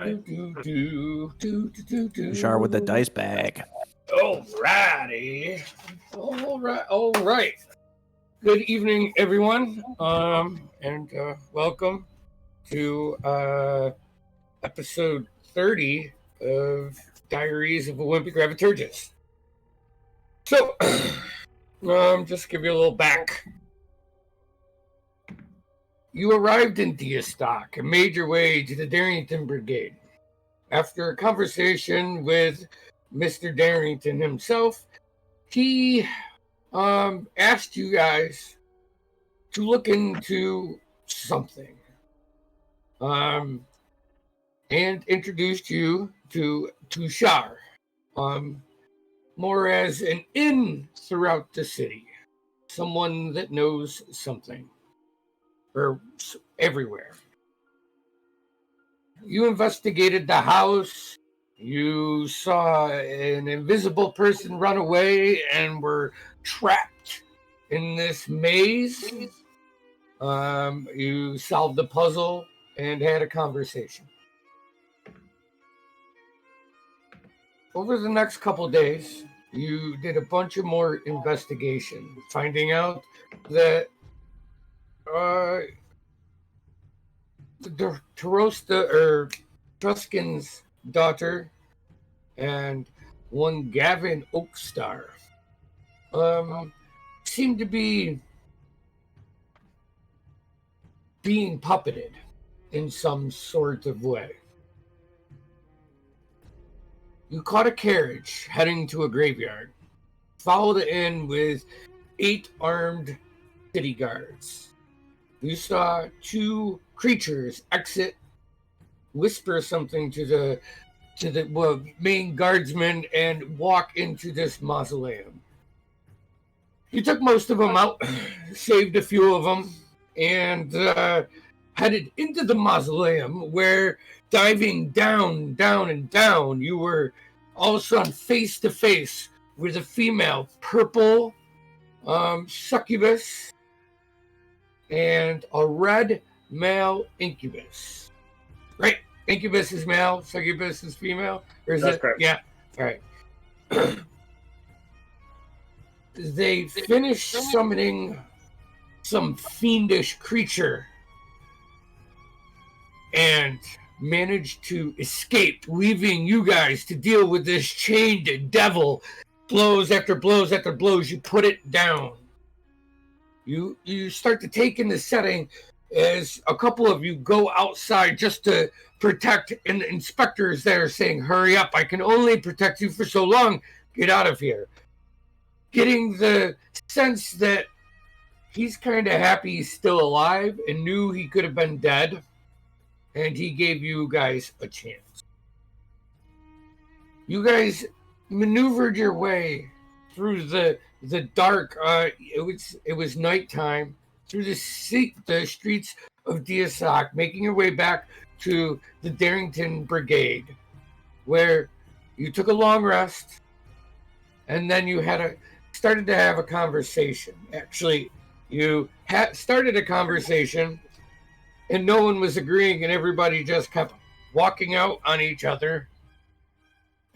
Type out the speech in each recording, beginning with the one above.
Right. Jar with the dice bag. Alrighty. All right. Good evening, everyone. And welcome to episode 30 of Diaries of a Wimpy Graviturgist. So, just give you a little back. You arrived in Diastock and made your way to the Darrington Brigade. After a conversation with Mr. Darrington himself, he asked you guys to look into something and introduced you to Tushar, more as an inn throughout the city, someone that knows something, or everywhere. You investigated the house. You saw an invisible person run away and were trapped in this maze. You solved the puzzle and had a conversation. Over the next couple days, you did a bunch of more investigation, finding out that the Truscan's daughter and one Gavin Oakstar seemed to be being puppeted in some sort of way. You caught a carriage heading to a graveyard, followed it in with 8 armed city guards. You saw 2 creatures exit, whisper something to the main guardsman, and walk into this mausoleum. You took most of them out, saved a few of them, and headed into the mausoleum, where diving down, you were all of a sudden face to face with a female purple succubus and a red male incubus. Right? Incubus is male, succubus is female? Or is That's it? correct. Yeah. All right. They finished summoning some fiendish creature and managed to escape, leaving you guys to deal with this chained devil. Blows after blows after blows, you put it down. You start to take in the setting as a couple of you go outside just to protect, and the inspectors there saying, hurry up, I can only protect you for so long, get out of here. Getting the sense that he's kind of happy he's still alive and knew he could have been dead, and he gave you guys a chance. You guys maneuvered your way through the dark. It was nighttime, through the streets of Diastock, making your way back to the Darrington Brigade, where you took a long rest, and then you started to have a conversation. Actually, you started a conversation, and no one was agreeing, and everybody just kept walking out on each other.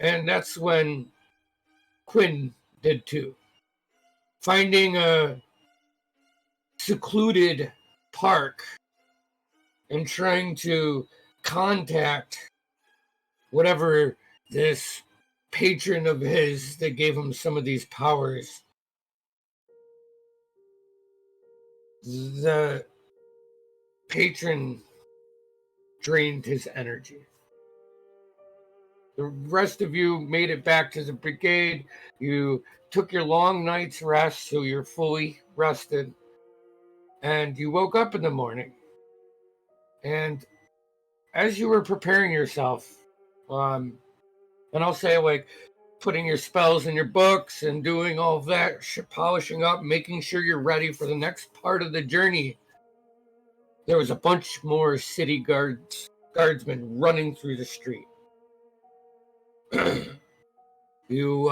And that's when Quinn did too. Finding a secluded park and trying to contact whatever this patron of his that gave him some of these powers. The patron drained his energy. The rest of you made it back to the brigade. You took your long night's rest, so you're fully rested. And you woke up in the morning. And as you were preparing yourself, and I'll say like putting your spells in your books and doing all of that, polishing up, making sure you're ready for the next part of the journey, there was a bunch more city guardsmen running through the street. You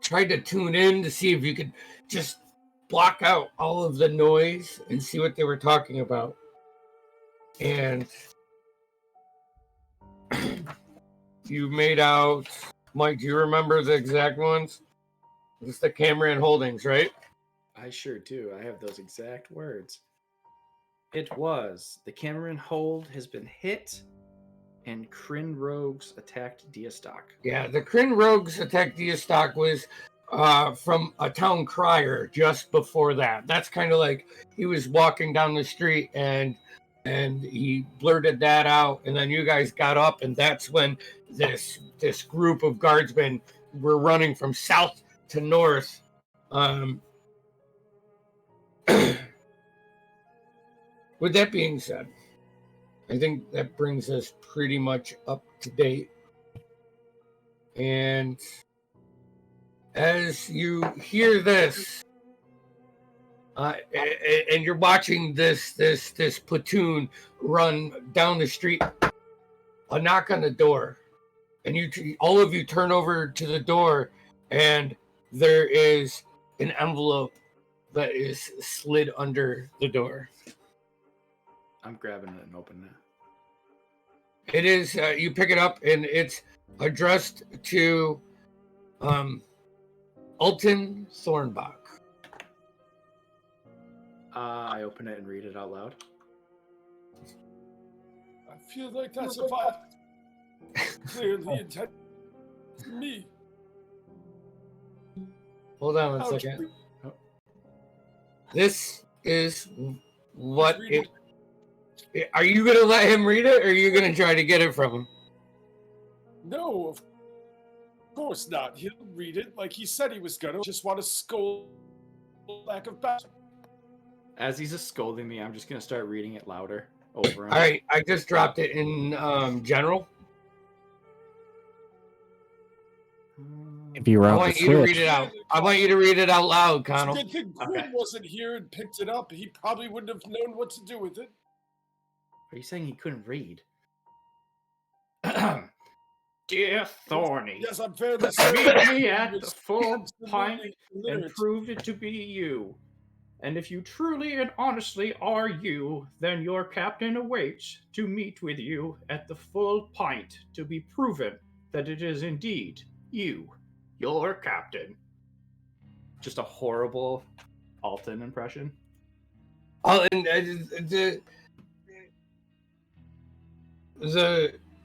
tried to tune in to see if you could just block out all of the noise and see what they were talking about. And you made out, Mike, do you remember the exact ones? It's the Cameron Holdings, right? I sure do. I have those exact words. It was the Cameron hold has been hit, and Kryn rogues attacked Diastock. Yeah, the Kryn Rogues attacked Diastock was from a town crier just before that. That's kind of like he was walking down the street and he blurted that out, and then you guys got up, and that's when this group of guardsmen were running from south to north. With that being said, I think that brings us pretty much up to date. And as you hear this, and you're watching this platoon run down the street, a knock on the door, and all of you turn over to the door, and there is an envelope that is slid under the door. I'm grabbing it and opening it. It is, you pick it up, and it's addressed to Alton Thornbach. I open it and read it out loud. I feel like that's a vibe. Clearly intended for me. Hold on one second. This is what it... Are you going to let him read it, or are you going to try to get it from him? No, of course not. He'll read it like he said he was gonna. Just want to scold lack of battle. As he's scolding me, I'm just going to start reading it louder over him. All right, I just dropped it in general. If you were I on want the you to read Switch, it out. I want you to read it out loud, Connell. Good thing Quinn wasn't here and picked it up. He probably wouldn't have known what to do with it. Are you saying he couldn't read? Dear Thorny, Yes, I'm fairly meet me at He the was full absolutely pint and illiterate. prove it to be you. And if you truly and honestly are you, then your captain awaits to meet with you at the full pint to be proven that it is indeed you, your captain. Just a horrible Alton impression. Oh, and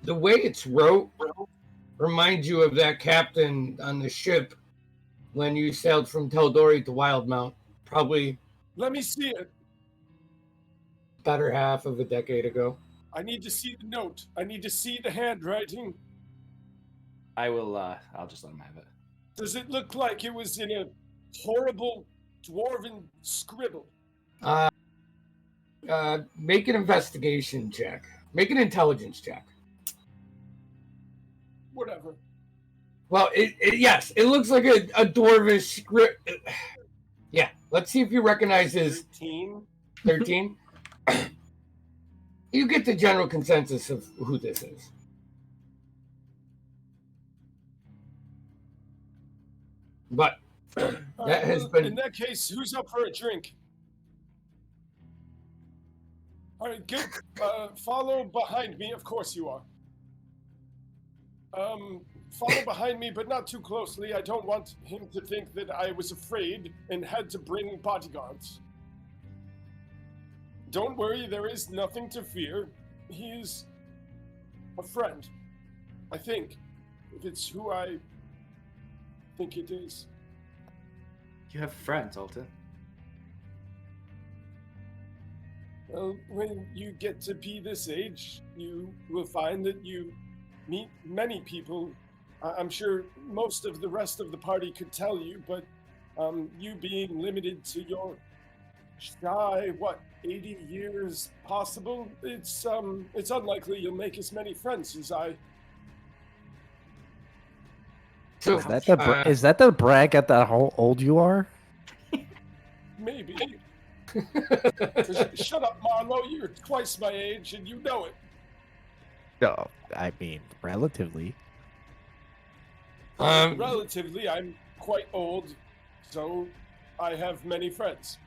the way it's wrote reminds you of that captain on the ship when you sailed from Teldori to Wildmount, probably Let me see it. better half of a decade ago. I need to see the note. I need to see the handwriting. I will, I'll just let him have it. Does it look like it was in a horrible dwarven scribble? Make an investigation check. Make an intelligence check. Whatever. Well, yes, it looks like a dwarvish script. Yeah, let's see if you recognize his 13. 13. You get the general consensus of who this is. But that has been... In that case, who's up for a drink? All right, good. Follow behind me. Of course you are. Follow behind me, but not too closely. I don't want him to think that I was afraid and had to bring bodyguards. Don't worry, there is nothing to fear. He is a friend, I think. If it's who I think it is. You have friends, Alton. Well, when you get to be this age, you will find that you meet many people. I'm sure most of the rest of the party could tell you, but you being limited to your shy, 80 years possible, it's unlikely you'll make as many friends as I. So, is that the brag at that how old you are? Maybe. Shut up, Marlo. You're twice my age, and you know it. No, I mean relatively. Relatively, I'm quite old, so I have many friends.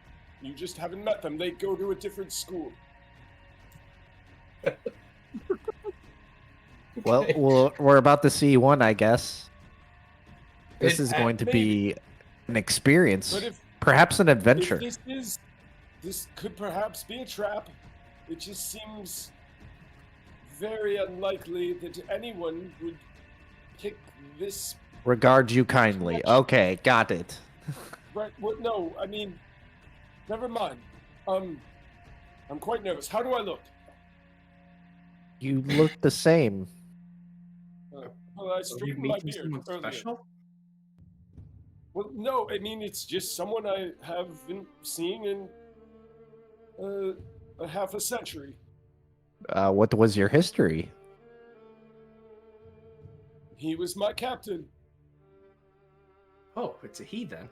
You just haven't met them. They go to a different school. Well, Okay. we're about to see one, I guess. This It- is going to maybe. be an experience, But if perhaps an if adventure. this could perhaps be a trap, it just seems very unlikely that anyone would pick this. Regard you kindly. Direction. Okay, got it. Right? Well, no, I mean, never mind. I'm quite nervous. How do I look? You look the same. Well, I Are you straightened my meeting beard someone earlier. special? Well, no, I mean it's just someone I have been seeing in a half a century. What was your history? He was my captain. Oh, it's a he then.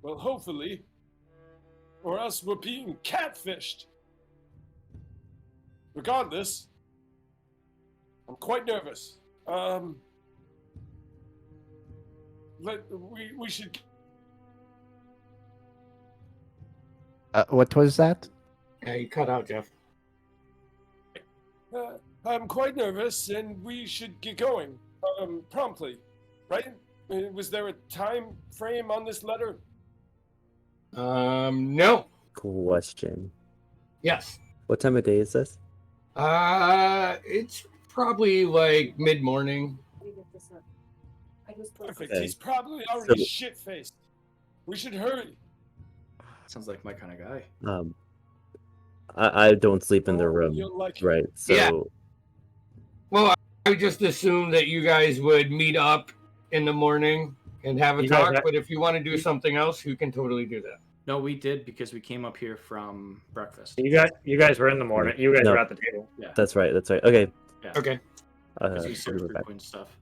Well, hopefully, or else we're being catfished. Regardless, I'm quite nervous. We should. What was that? Yeah, you cut out, Jeff. I'm quite nervous, and we should get going promptly, right? Was there a time frame on this letter? No. Question. Yes. What time of day is this? It's probably like mid-morning. Perfect. Okay. He's probably already So- shit-faced. We should hurry. Sounds like my kind of guy. I don't sleep in the Oh, room, you'll like it. right? So Yeah. Well, I just assumed that you guys would meet up in the morning and have a You guys talk, have- but if you want to do something else, you can totally do that. No, we did because we came up here from breakfast. You guys were in the morning. You guys No. were at the table. Yeah, that's right. That's right. Okay. Okay. because we I'll searched be for back. Quinn's stuff.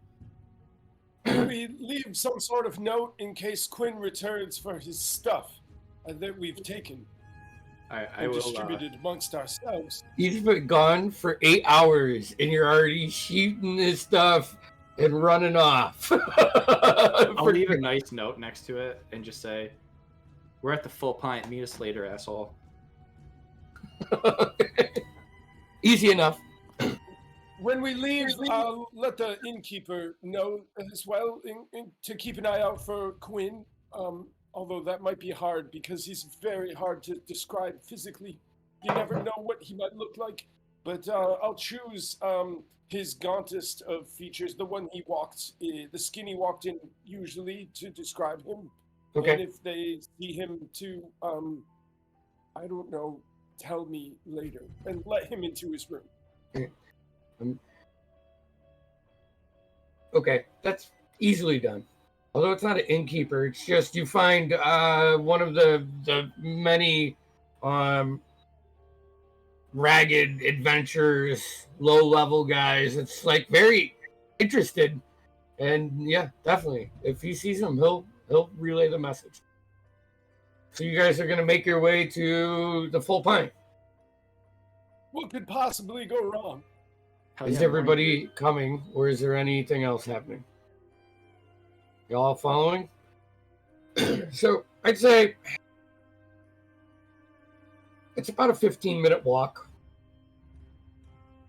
We leave some sort of note in case Quinn returns for his stuff that we've taken I and will. distributed amongst ourselves. He's been gone for 8 hours, and you're already shooting his stuff and running off. I'll leave a nice note next to it and just say, "We're at the full pint. Meet us later, asshole." Easy enough. When we leave, I'll let the innkeeper know as well to keep an eye out for Quinn. Although that might be hard because he's very hard to describe physically. You never know what he might look like. But I'll choose his gauntest of features, the one he walked, the skin he walked in usually to describe him. And Okay. if they see him to, I don't know, tell me later and let him into his room. Okay. That's easily done. Although it's not an innkeeper, it's just you find one of the many ragged adventurers, low level guys. It's like very interested, and yeah, definitely. If he sees him, he'll relay the message. So you guys are gonna make your way to the full pint. What could possibly go wrong? Hell Is yeah, everybody coming, or is there anything else happening? Y'all following? So I'd say it's about a 15-minute walk.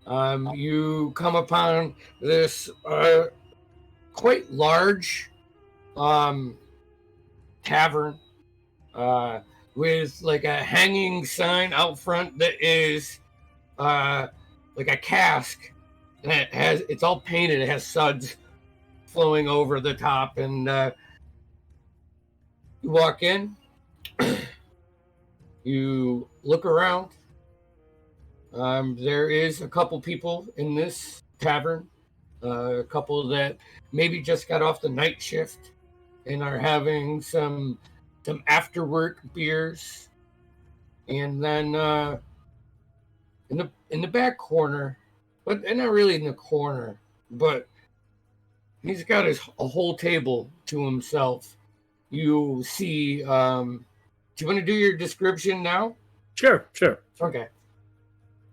You come upon this quite large tavern with like a hanging sign out front that is like a cask, and it's all painted. It has suds flowing over the top, and you walk in. You look around. There is a couple people in this tavern, a couple that maybe just got off the night shift and are having some after work beers. And then in the back corner, but not really in the corner, but he's got a whole table to himself. You see, do you want to do your description now? Sure. Okay.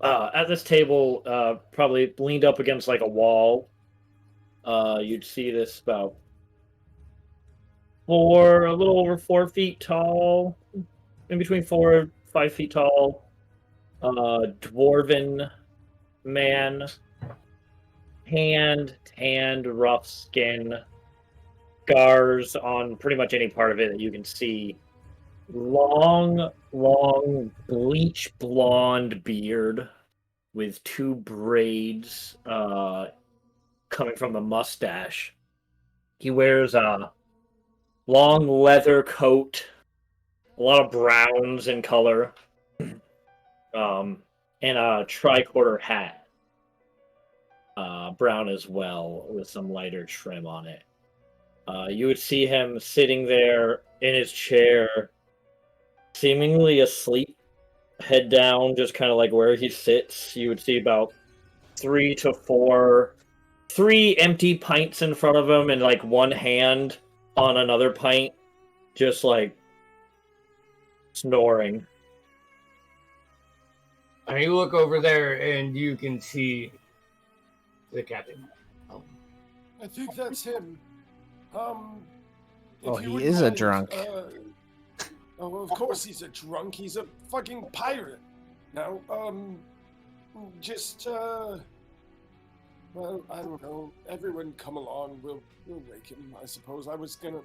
At this table, probably leaned up against like a wall, you'd see this about a little over 4 feet tall, in between 4 and 5 feet tall, dwarven man, tanned, rough skin, scars on pretty much any part of it that you can see. Long, bleach blonde beard with two braids coming from the mustache. He wears a long leather coat, a lot of browns in color, and a tricorner hat, brown as well, with some lighter trim on it. You would see him sitting there in his chair, seemingly asleep, head down, just kind of like where he sits. You would see about 3 empty pints in front of him and like one hand on another pint, just like snoring. And you look over there and you can see the captain. I think that's him. Oh, if you he wouldn't is a mind, drunk. Oh, of course he's a drunk. He's a fucking pirate. Now, well, I don't know. Everyone come along. We'll wake him, I suppose. I was gonna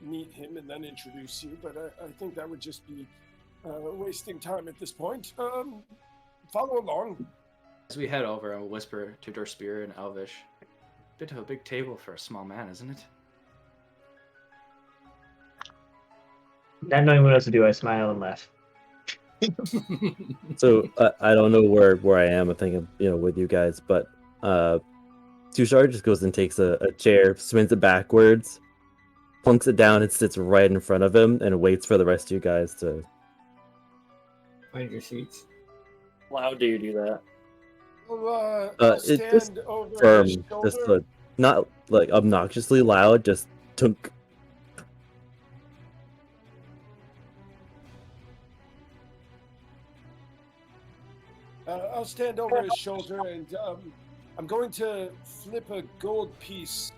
meet him and then introduce you, but I think that would just be wasting time at this point. Follow along. As we head over, I will whisper to Dorspira and Elvish. Bit of a big table for a small man, isn't it? Not knowing what else to do, I smile and laugh. So I don't know where I am. I think I'm with you guys, but Tushar just goes and takes a chair, spins it backwards, plunks it down, and sits right in front of him, and waits for the rest of you guys to Find your seats. How do you do that? Well, I'll it's stand just over firm, his just shoulder. not like obnoxiously loud, just tunk. I'll stand over his shoulder and I'm going to flip a gold piece,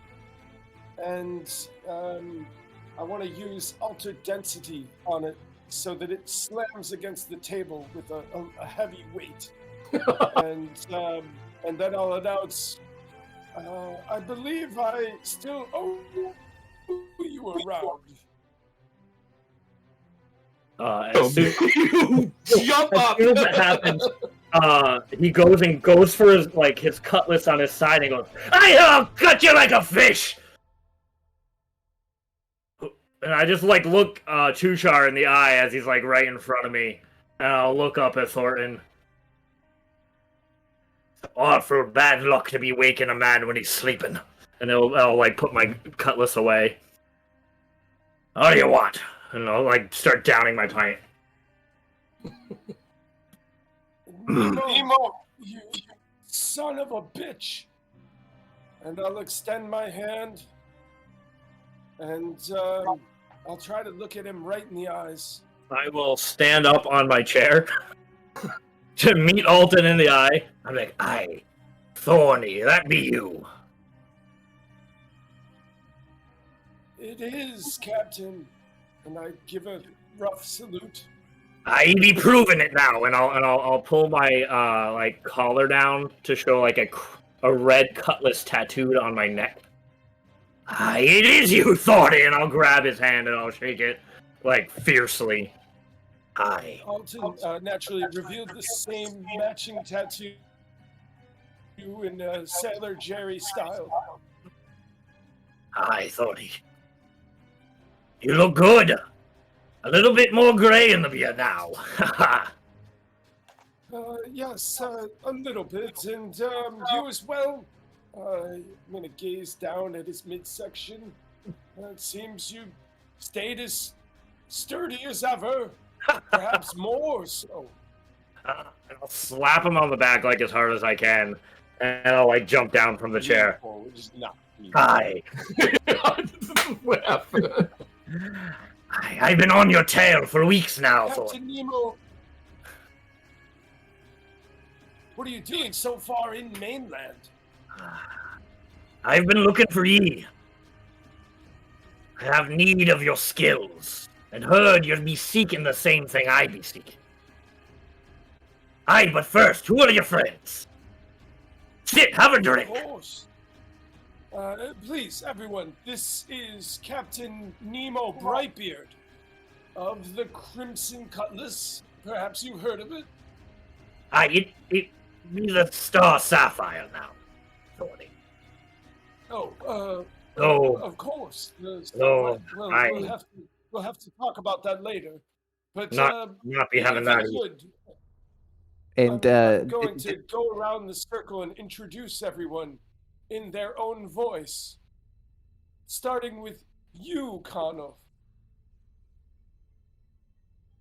and I want to use altered density on it so that it slams against the table with a heavy weight, and then I'll announce, I believe I still owe you around. As soon You jump up! as that happens, he goes for his cutlass on his side and goes, "I have cut you like a fish!" And I just look Chuchar in the eye as he's right in front of me, and I'll look up at Thornton. Oh, for bad luck to be waking a man when he's sleeping. And I'll put my cutlass away. What do you want? And I'll start downing my pint. Nemo, you son of a bitch! And I'll extend my hand, and I'll try to look at him right in the eyes. I will stand up on my chair to meet Alton in the eye. I'm like, "Aye, Thorny, that be you." It is, Captain. And I give a rough salute. I be proving it now, and I'll pull my collar down to show a red cutlass tattooed on my neck. Aye, it is you, Thorny, and I'll grab his hand and I'll shake it fiercely. Aye. Alton naturally revealed the same matching tattoo in Sailor Jerry style. Aye, Thorny. You look good. A little bit more gray in the beard now. Yes, a little bit, and you as well. I'm gonna gaze down at his midsection. It seems you stayed as sturdy as ever, perhaps more so. And I'll slap him on the back as hard as I can, and I'll jump down from the chair. Aye. I've been on your tail for weeks now, Captain Nemo, what are you doing so far in mainland? I've been looking for ye. I have need of your skills, and heard you'd be seeking the same thing I be seeking. Aye, but first, who are your friends? Sit, have a drink. Of course. Please, everyone, this is Captain Nemo Brightbeard of the Crimson Cutlass. Perhaps you've heard of it. Aye, it be the Star Sapphire now. Thorny. Oh, Oh. of course. Oh, We'll have to talk about that later. But Not be having if that. I could, And I'm going to go around the circle and introduce everyone in their own voice, starting with you, Connell.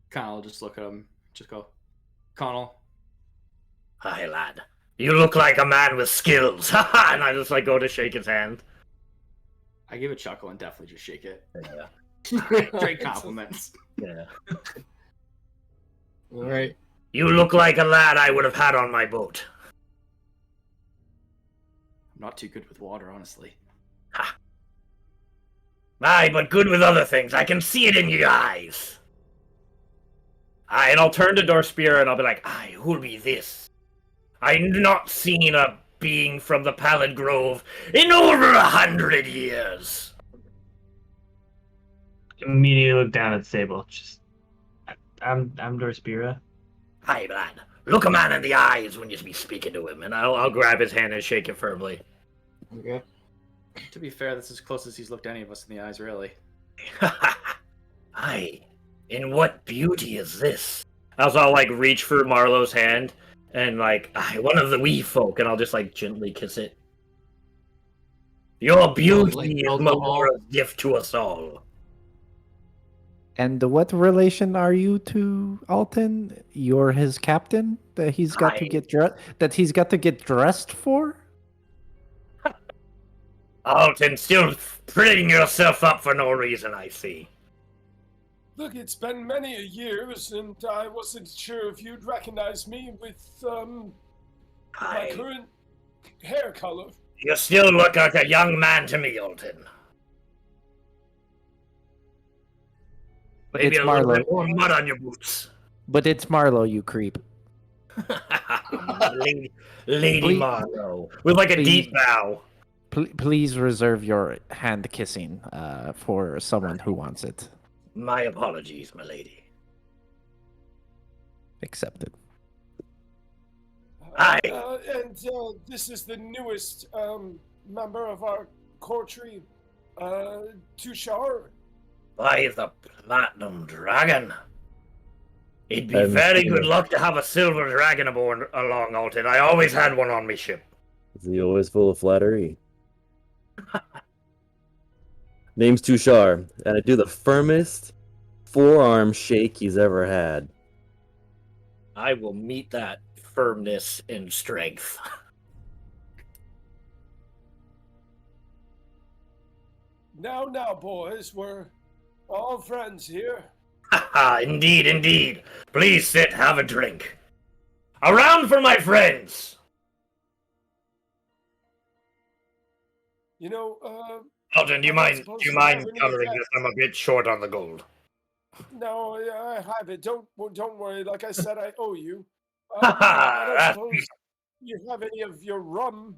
Connell will just look at him, just go, Connell. Aye, lad. You look like a man with skills. Haha, and I just go to shake his hand. I give a chuckle and definitely just shake it. Yeah. Great compliments. Yeah. All right. You look like a lad I would have had on my boat. I'm not too good with water, honestly. Ha. Aye, but good with other things. I can see it in your eyes. Aye, and I'll turn to Dorspira and I'll be like, aye, who'll be this? I've not seen a being from the Pallid Grove in over 100 years. Immediately look down at Sable. I'm Dorspira. Aye, lad. Look a man in the eyes when you be speaking to him, and I'll grab his hand and shake it firmly. Okay. To be fair, that's as close as he's looked any of us in the eyes, really. Aye, in what beauty is this? I'll reach for Marlowe's hand and aye, one of the wee folk, and I'll just gently kiss it. Your beauty is Melora's gift to us all. And what relation are you to Alton? You're his captain that he's got to get dressed for? Alton, still prettying yourself up for no reason, I see. Look, it's been many a years, and I wasn't sure if you'd recognize me with my current hair color. You still look like a young man to me, Alton. Maybe It's a little Marlowe. bit more mud on your boots. But it's Marlowe, you creep. Lady Marlowe. With a deep bow. Please reserve your hand kissing for someone who wants it. My apologies, my lady. Accepted. Aye. And this is the newest member of our courtry, Tushar. By the Platinum Dragon. It'd be I'm very seeing good it. luck to have a silver dragon aboard along, Alton. I always had one on my ship. Is he always full of flattery? Name's Tushar, and I do the firmest forearm shake he's ever had. I will meet that firmness and strength. Now, boys, we're all friends here. Indeed, indeed. Please sit, have a drink. A round for my friends. You know, Alton, do you I'm not mind supposed to have any covering of this? I'm a bit short on the gold. no, I have it. Don't worry. Like I said, I owe you. Ha ha, I don't that's suppose you have any of your rum.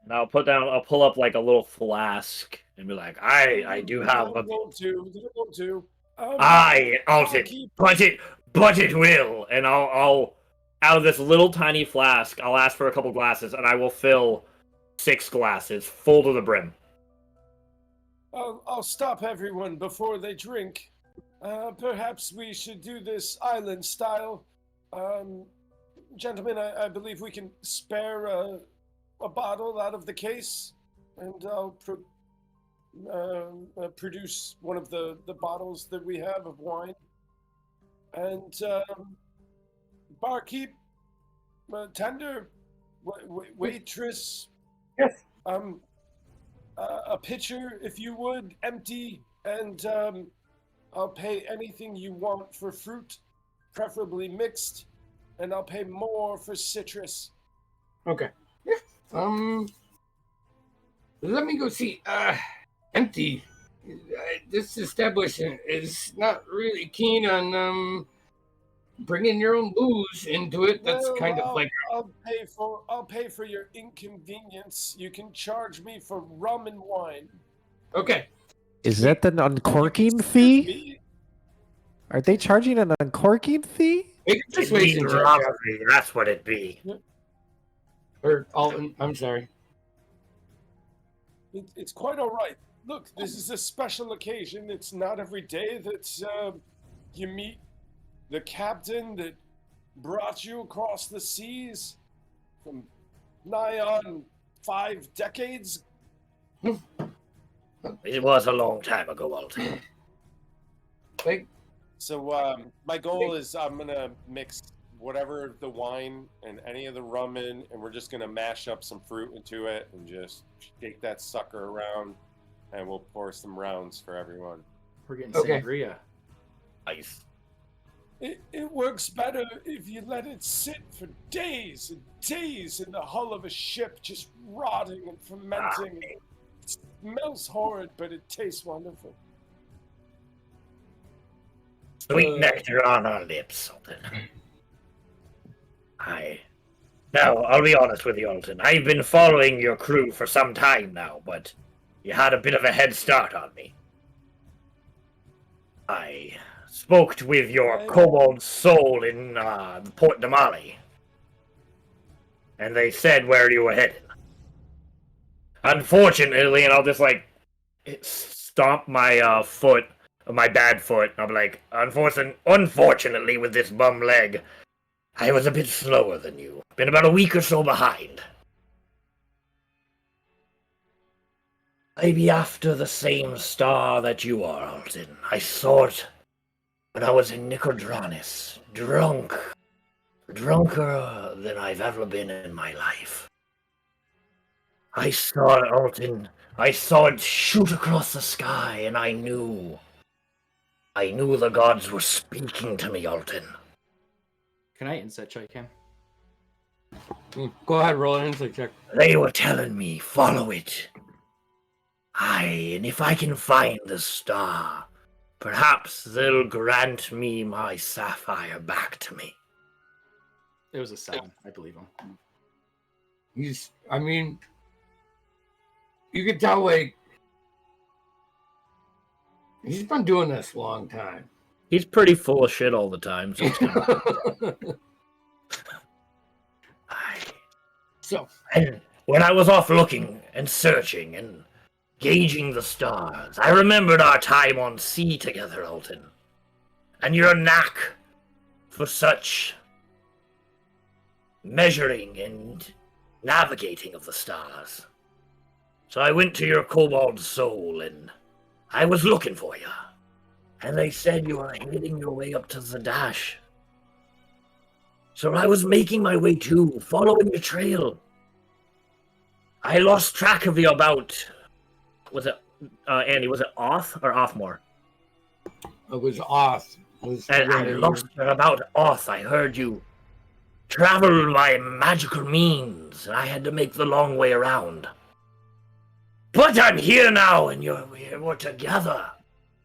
And I'll pull up a little flask and be like, I do have a... Won't do. Aye, Alton, keep- but it will. And I'll out of this little tiny flask, I'll ask for a couple glasses, and I will fill 6 glasses full to the brim. I'll stop everyone before they drink. Perhaps we should do this island style. Gentlemen, I believe we can spare a bottle out of the case, and I'll produce one of the bottles that we have of wine. And barkeep, tender, waitress. Yes. A pitcher, if you would, empty, and I'll pay anything you want for fruit, preferably mixed, and I'll pay more for citrus. Okay. Let me go see. Empty. This establishment is not really keen on bringing your own booze into it. That's Well, kind of like I'll pay for your inconvenience. You can charge me for rum and wine. okay. Is that an You can uncorking serve fee? me. Are they charging an uncorking fee? Make a It'd be persuasion check, Jeff. robbery, that's what it'd be. Or Alton, I'm sorry. It's quite all right. Look, this is a special occasion. It's not every day that you meet the captain that brought you across the seas from nigh on 5 decades. It was a long time ago, Alton. Like, So my goal is I'm gonna mix whatever the wine and any of the rum in, and we're just gonna mash up some fruit into it and just shake that sucker around, and we'll pour some rounds for everyone. We're getting Okay. sangria. Nice. It works better if you let it sit for days and days in the hull of a ship, just rotting and fermenting. It smells horrid, but it tastes wonderful. Sweet nectar on our lips, Alton. Now, I'll be honest with you, Alton. I've been following your crew for some time now, but you had a bit of a head start on me. I spoke with your kobold soul in Port Damali, and they said where you were headed. Unfortunately, and I'll just like stomp my foot, my bad foot. I'll be like, unfortunately, with this bum leg, I was a bit slower than you. Been about a week or so behind. I be after the same star that you are, Alton. I saw it when I was in Nicodranis, drunker than I've ever been in my life. I saw it, Alton. I saw it shoot across the sky, and I knew the gods were speaking to me, Alton. Can I insight check him? go ahead, roll an insight check. They were telling me, follow it. Aye, and if I can find the star, perhaps they'll grant me my sapphire back to me. It was a 7. I believe him. I mean, you can tell, like, he's been doing this a long time. He's pretty full of shit all the time, so it's good. Aye. So, And when I was off looking and searching and gauging the stars, I remembered our time on sea together, Alton. And your knack for such measuring and navigating of the stars. So I went to your kobold soul and I was looking for you. And they said you were heading your way up to Zadash. So I was making my way too, following the trail. I lost track of you about... Was it, Andy, was it Oth or Offmore? it was off. And I lost her about Oth. I heard you travel by magical means, and I had to make the long way around. But I'm here now, and we're together.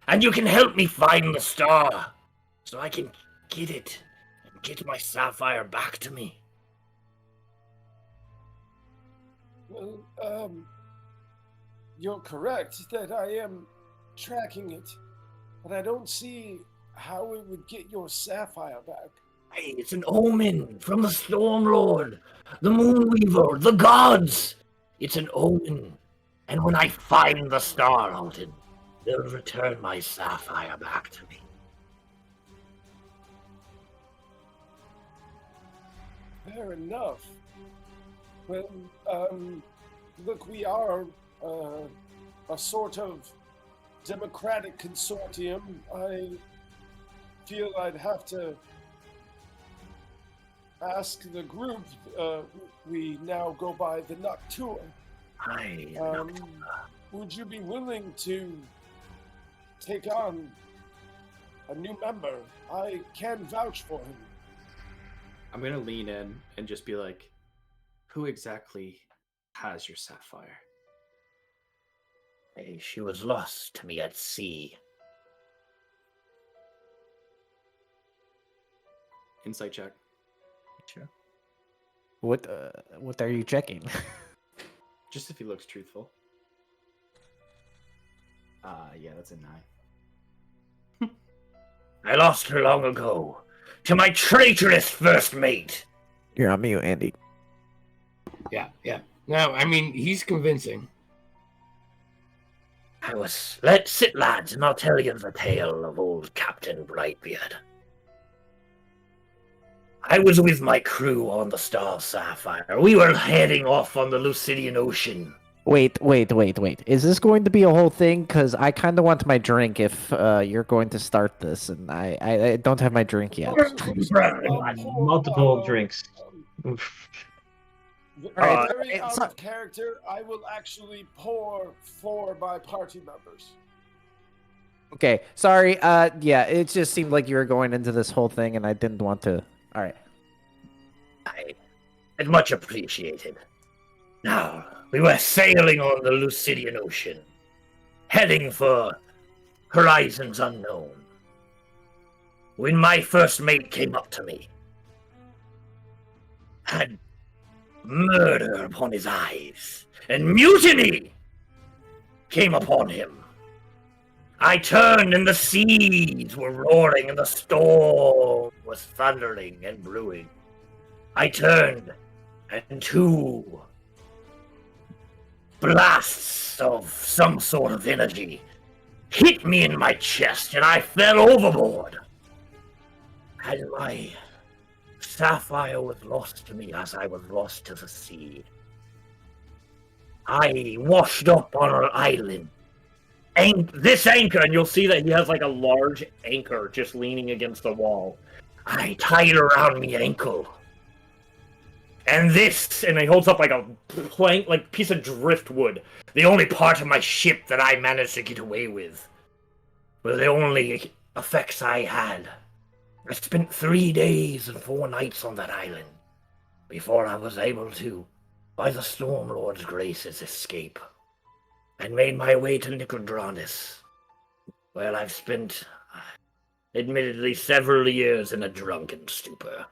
And you can help me find the star, so I can get it, and get my sapphire back to me. Well, you're correct that I am tracking it, but I don't see how it would get your sapphire back. Hey, it's an omen from the Storm Lord, the Moonweaver, the gods. It's an omen. And when I find the star, Alton, they'll return my sapphire back to me. Fair enough. Well, look, we are a sort of democratic consortium. I feel I'd have to ask the group. We now go by the Noctua. Would you be willing to take on a new member? I can vouch for him. I'm gonna lean in and just be like, who exactly has your sapphire? Hey, she was lost to me at sea. Insight check. What are you checking? Just if he looks truthful. Yeah, that's a 9. I lost her long ago to my traitorous first mate. You're on mute, Andy. Yeah. No, I mean, he's convincing. Let's sit, lads, and I'll tell you the tale of old Captain Brightbeard. I was with my crew on the Star Sapphire. We were heading off on the Lucidian Ocean. Wait. Is this going to be a whole thing? Because I kind of want my drink if you're going to start this, and I don't have my drink yet. Multiple drinks. Very out of character, I will actually pour 4 by party members. Okay, sorry. Yeah, it just seemed like you were going into this whole thing, and I didn't want to. All right. It's much appreciated. Now, we were sailing on the Lucidian Ocean, heading for horizons unknown, when my first mate came up to me. Had murder upon his eyes, and mutiny came upon him. I turned, and the seas were roaring, and the storm was thundering and brewing. I turned, and 2 blasts of some sort of energy hit me in my chest, and I fell overboard. And my sapphire was lost to me as I was lost to the sea. I washed up on an island. This anchor, and you'll see that he has like a large anchor just leaning against the wall. I tied around me ankle. And he holds up like a plank, like piece of driftwood. The only part of my ship that I managed to get away with were the only effects I had. I spent 3 days and 4 nights on that island before I was able to, by the Stormlord's graces, escape, and made my way to Nicodranus, where I've spent, admittedly, several years in a drunken stupor,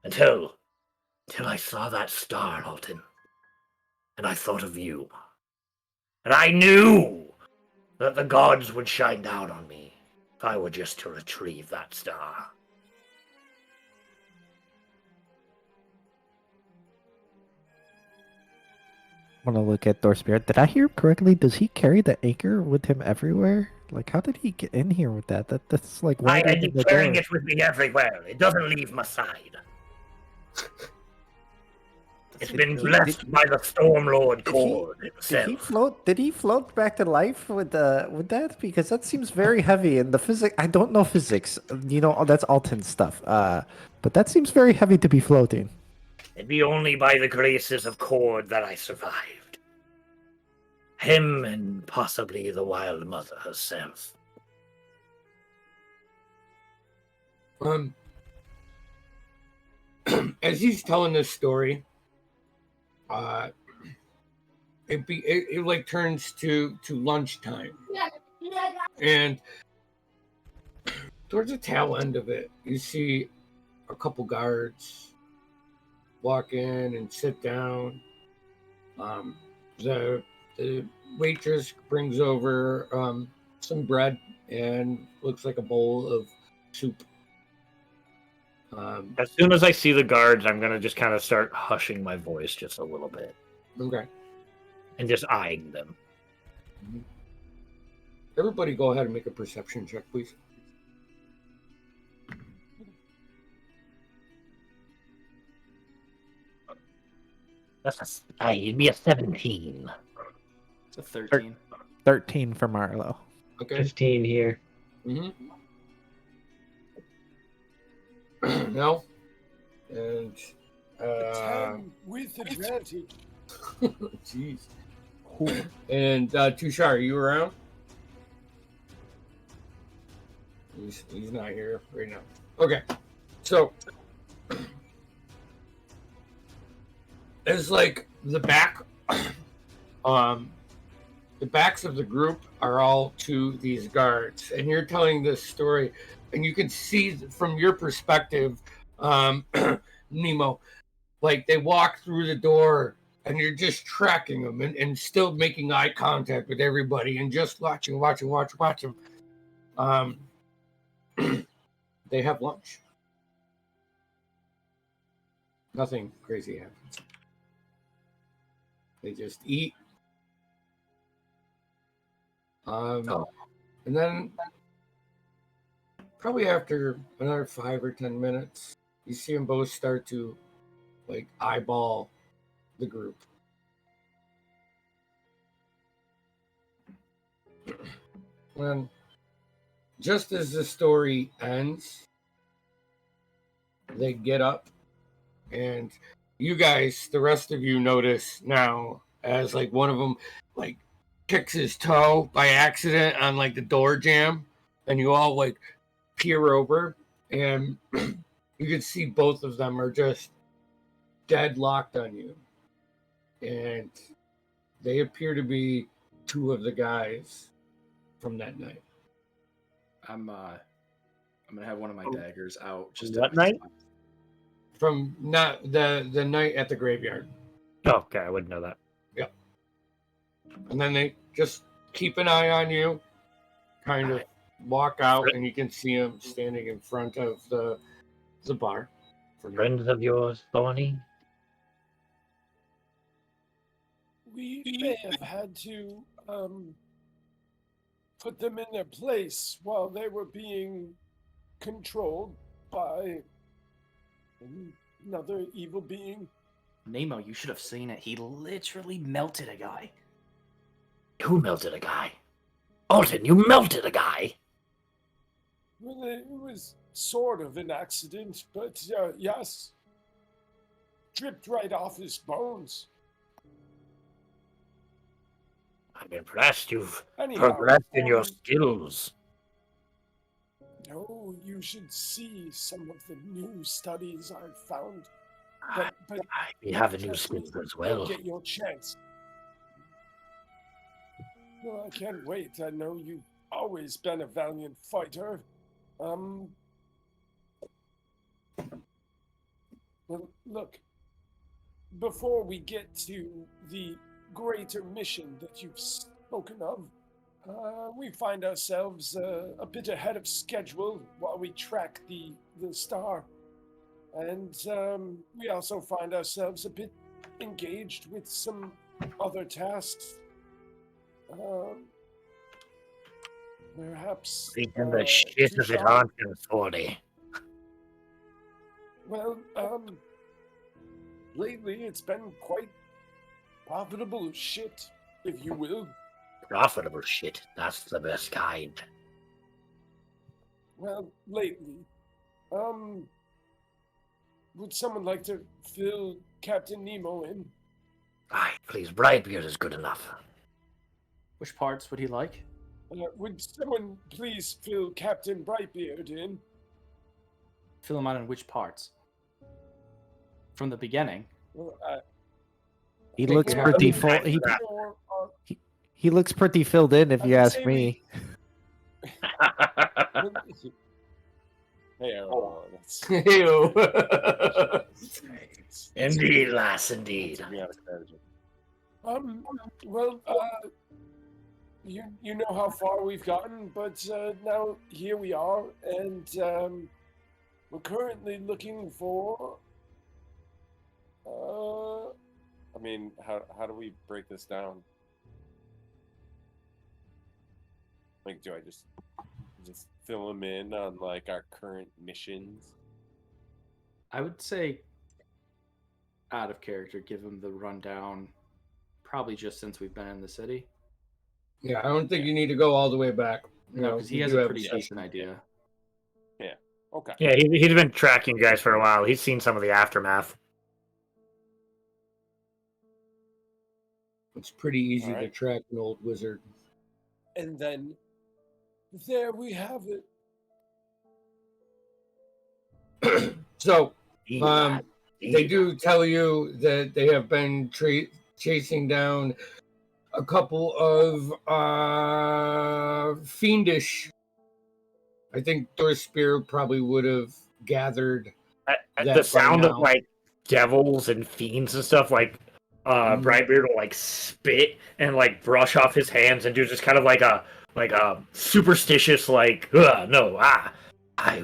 until I saw that star, Alton, and I thought of you, and I knew that the gods would shine down on me if I were just to retrieve that star. I want to look at Dorspirit. Did I hear correctly? Does he carry the anchor with him everywhere? Like, how did he get in here with that? That's like I right had in been the carrying door. it with me everywhere. It doesn't leave my side. It's been blessed by the Stormlord cord itself. Did he float back to life with that? Because that seems very heavy. And the physics, I don't know physics. You know, that's Alton stuff. But that seems very heavy to be floating. It'd be only by the graces of Cord that I survived. Him and possibly the Wild Mother herself. As he's telling this story, it like turns to lunchtime, and towards the tail end of it, you see a couple guards walk in and sit down. The waitress brings over some bread and looks like a bowl of soup. As soon as I see the guards, I'm going to just kind of start hushing my voice just a little bit. Okay. And just eyeing them. Everybody go ahead and make a perception check, please. It'd be a 17. It's a 13. 13 for Marlo. Okay. 15 here. Mm-hmm. No. And 10 with advantage. jeez. And Tushar, are you around? He's not here right now. Okay. So it's like the backs of the group are all to these guards, and you're telling this story, and you can see from your perspective Nemo. Like they walk through the door and you're just tracking them and still making eye contact with everybody and just watching. They have lunch. Nothing crazy happens. They just eat. And then probably after another 5 or 10 minutes, you see them both start to like eyeball the group. And just as the story ends, they get up, and you guys, the rest of you, notice now as like one of them like kicks his toe by accident on like the door jamb, and you all like peer over, and you can see both of them are just dead locked on you, and they appear to be two of the guys from that night. I'm gonna have one of my daggers out. Just What night? From not the night at the graveyard. Oh, okay, I wouldn't know that. Yep. And then they just keep an eye on you, kind of walk out, and you can see them standing in front of the bar. Friends of yours, Thorny? We may have had to put them in their place while they were being controlled by another evil being. Nemo, you should have seen it. He literally melted a guy. Who melted a guy? Alton, you melted a guy? Well, it was sort of an accident, but yes. Dripped right off his bones. I'm impressed. You've Anyhow, progressed in your skills. No, you should see some of the new studies I've found. But We have a new skill as well. Get your chance. Well, I can't wait. I know you've always been a valiant fighter. Well, look. Before we get to the greater mission that you've spoken of, we find ourselves a bit ahead of schedule while we track the star. And we also find ourselves a bit engaged with some other tasks. Perhaps... Beating the shit of it, aren't you, Thorny? Well, lately it's been quite profitable shit, if you will. Profitable shit. That's the best kind. Well, lately. Would someone like to fill Captain Nemo in? Aye, please, Brightbeard is good enough. Which parts would he like? Would someone please fill Captain Brightbeard in? Fill him out in which parts? From the beginning. Well, He looks pretty full. He looks pretty filled in, if you ask me. Hey, Ew. Indeed, lass, indeed. Well, you know how far we've gotten, but now here we are, and we're currently looking for. I mean, how do we break this down? Like, do I just fill them in on like our current missions? I would say, out of character, give him the rundown. Probably just since we've been in the city. Yeah, I don't think you need to go all the way back. No, because he has a pretty decent idea. Yeah. Okay. Yeah, he's been tracking you guys for a while. He's seen some of the aftermath. It's pretty easy All to right. track an old wizard. And then there we have it. So, they do tell you that they have been chasing down a couple of fiendish. I think Dorspear probably would have gathered The sound of now- like devils and fiends and stuff, like Brightbeard will like spit and like brush off his hands and do just kind of like a superstitious like no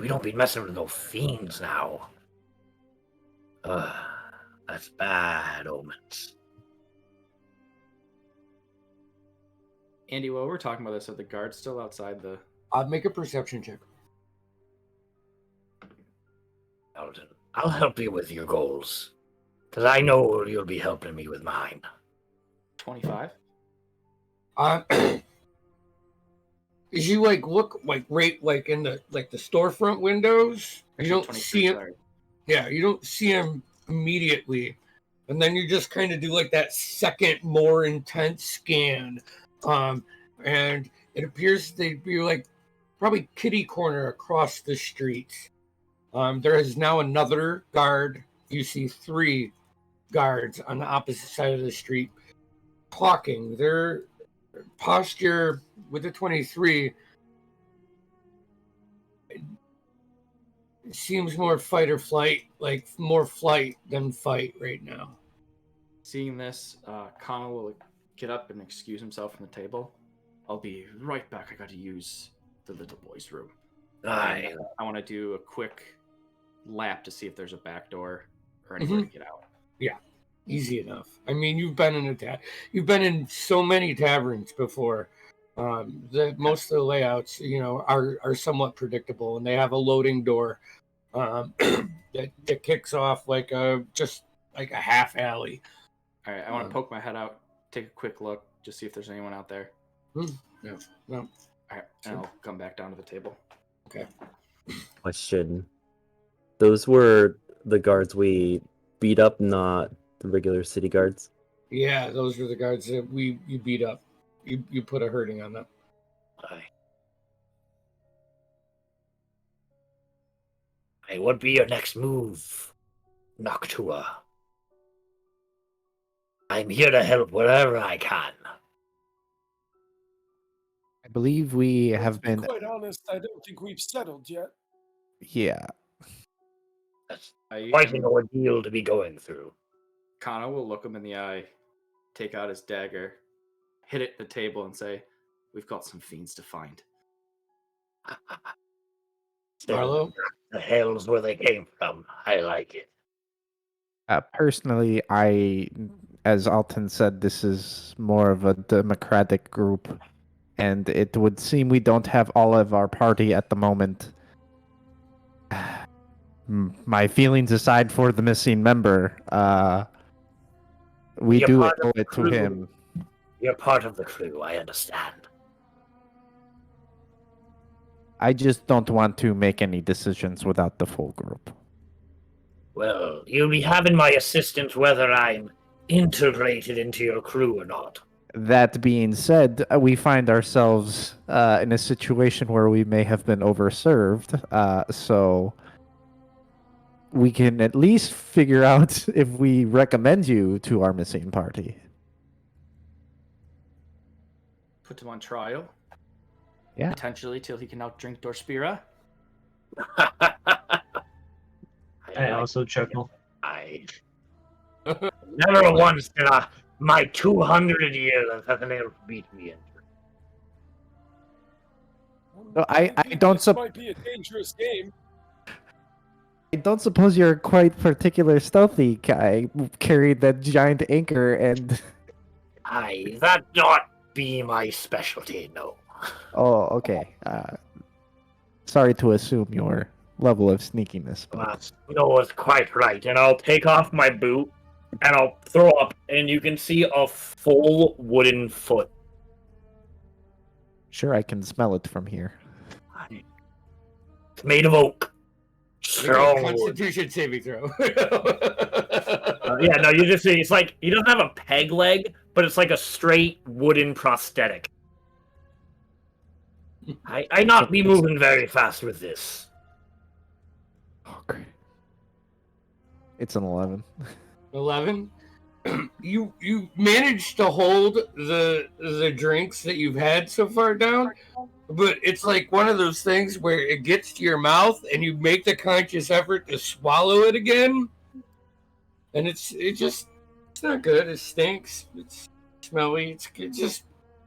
we don't be messing with no fiends now. That's bad omens. Andy, while we're talking about this, are the guards still outside the... I'd make a perception check. Alden, I'll help you with your goals, because I know you'll be helping me with mine. 25? As you like look like right like in the storefront windows, you don't see him. sorry. Yeah, you don't see him immediately, and then you just kind of do like that second, more intense scan, and it appears they'd be like probably kitty corner across the street. There is now another guard. You see 3 guards on the opposite side of the street talking. Their posture with the 23 seems more fight or flight, like more flight than fight right now. Seeing this, Connell will get up and excuse himself from the table. I'll be right back. I got to use the little boy's room. I want to do a quick lap to see if there's a back door or anywhere to get out. Yeah, easy enough. I mean, you've been in so many taverns before. That most of the layouts, are somewhat predictable, and they have a loading door that kicks off like just like a half alley. All right, I want to poke my head out, take a quick look, just see if there's anyone out there. Yeah, no. All right, and I'll come back down to the table. Okay. Question. Those were the guards we beat up, not the regular city guards? Yeah, those were the guards that you beat up. You put a hurting on them. Hey, what be your next move, Noctua? I'm here to help wherever I can. I believe we Well, have to be been. quite honest, I don't think we've settled yet. Yeah. That's quite an ordeal to be going through. Connor will look him in the eye, take out his dagger, hit it at the table, and say, "We've got some fiends to find." Marlo? The hell's where they came from. I like it. Personally, as Alton said, this is more of a democratic group, and it would seem we don't have all of our party at the moment. My feelings aside for the missing member, we You're do part owe of the it to crew. him. You're part of the crew, I understand. I just don't want to make any decisions without the full group. Well, you'll be having my assistance whether I'm integrated into your crew or not. That being said, we find ourselves in a situation where we may have been overserved, so we can at least figure out if we recommend you to our missing party. Put him on trial. Yeah. Potentially till he can outdrink Dorspira. I also chuckle. Never once in my 200 years has an elf beat me in. No, I think don't this might be a dangerous game. I don't suppose you're quite particular stealthy guy. Carried that giant anchor and. That not be my specialty, no. Oh, okay. Sorry to assume your level of sneakiness, but No, it's quite right. And I'll take off my boot and I'll throw up, and you can see a full wooden foot. sure, I can smell it from here. It's made of oak. Strong wood. Constitution saving throw. Yeah, no, you just see it's like he doesn't have a peg leg, but it's like a straight wooden prosthetic. I not be moving very fast with this. Oh, great. It's an 11. 11. You managed to hold the drinks that you've had so far down, but it's like one of those things where it gets to your mouth and you make the conscious effort to swallow it again, and it's not good. It stinks. It's smelly. It's just,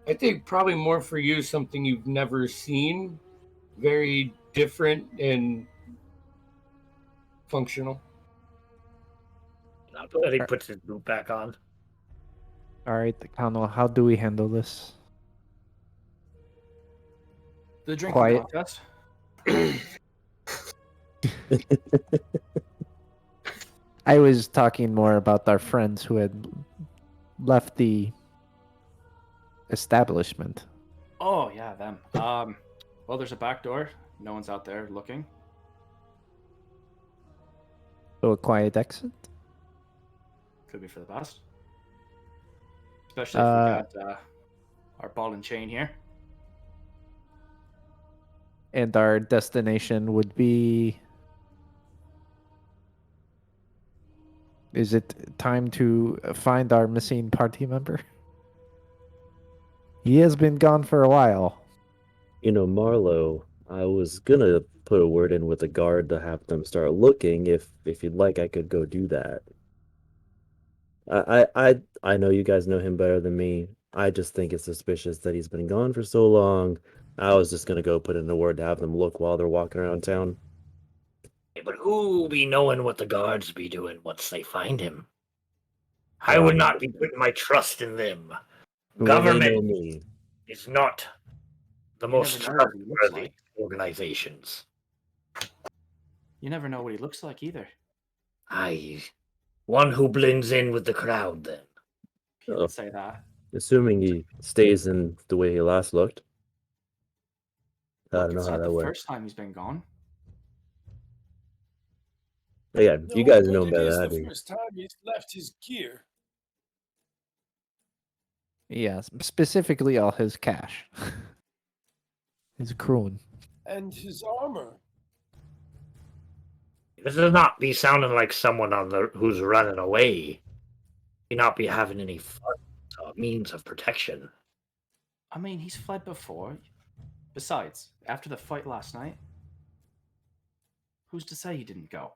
I think probably more for you, something you've never seen, very different and functional. He puts his boot back on. All right, Kano, how do we handle this? The drinking Quiet. contest. I was talking more about our friends who had left the establishment. Oh yeah, them. Well, there's a back door. No one's out there looking. So a quiet exit? Could be for the best. Especially if we got our ball and chain here. And our destination would be... Is it time to find our missing party member? He has been gone for a while. You know, Marlowe, I was gonna put a word in with the guard to have them start looking. If you'd like, I could go do that. I know you guys know him better than me. I just think it's suspicious that he's been gone for so long. I was just gonna go put in a word to have them look while they're walking around town. But who be knowing what the guards be doing once they find him? I would not be putting my trust in them. Well, they know Government me. is not the You most never know what he looks trustworthy like. organizations. You never know what he looks like either. One who blends in with the crowd, then. You Oh. didn't say that. Assuming he stays in the way he last looked. I Look, don't know it's how not that the works. first time he's been gone. Yeah, No, you guys but know it better is than I the do. first time he's left his gear. Yes, specifically all his cash. His kroon. And his armor. This does not be sounding like someone who's running away. He not be having any fun means of protection. I mean, he's fled before. Besides, after the fight last night, who's to say he didn't go?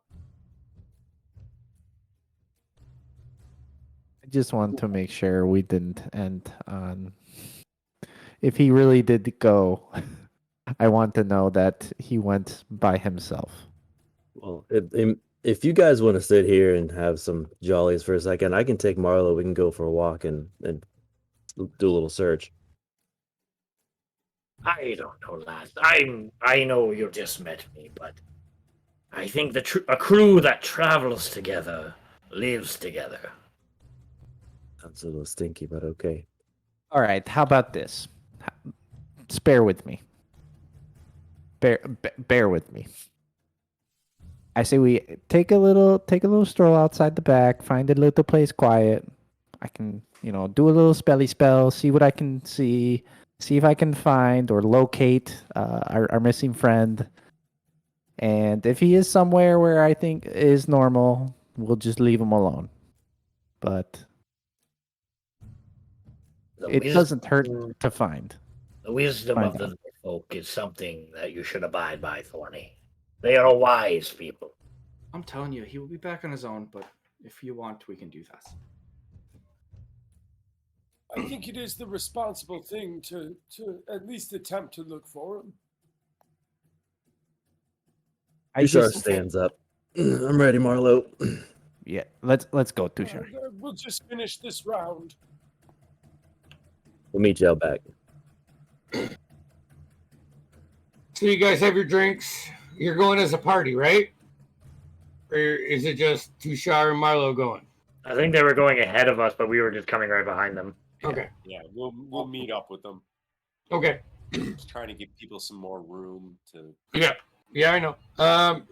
I just want to make sure we didn't end on... If he really did go, I want to know that he went by himself. Well, if you guys want to sit here and have some jollies for a second, I can take Marlo. We can go for a walk and do a little search. I don't know, lads. I know you just met me, but I think a crew that travels together lives together. Sounds a little stinky, but okay. All right, how about this? Bear with me. Bear with me. I say we take a little stroll outside the back, find a little place quiet. I can, do a little spelly spell, see what I can see if I can find or locate our missing friend. And if he is somewhere where I think is normal, we'll just leave him alone. But it doesn't hurt to find. The wisdom of the folk is something that you should abide by, Thorny. They are wise people. I'm telling you, he will be back on his own, but if you want, we can do that. I think it is the responsible thing to at least attempt to look for him. Tushar stands up. I'm ready, Marlo. Yeah, let's go, Tushar. We'll just finish this round. We'll meet you out back. So you guys have your drinks. You're going as a party, right? Or is it just Tushar and Marlo going? I think they were going ahead of us, but we were just coming right behind them. Okay. Yeah, we'll meet up with them. Okay. Just trying to give people some more room to. Yeah, I know.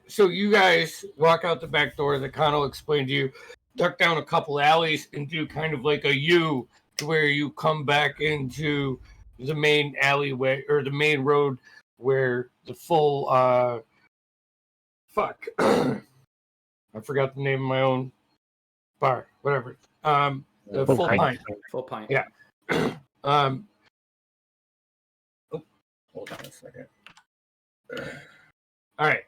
So you guys walk out the back door that Kano explained to you, duck down a couple alleys, and do kind of like a U to where you come back into the main alleyway or the main road where the full I forgot the name of my own bar, whatever. The full pint. Full pint. Yeah. Hold on a second. All right.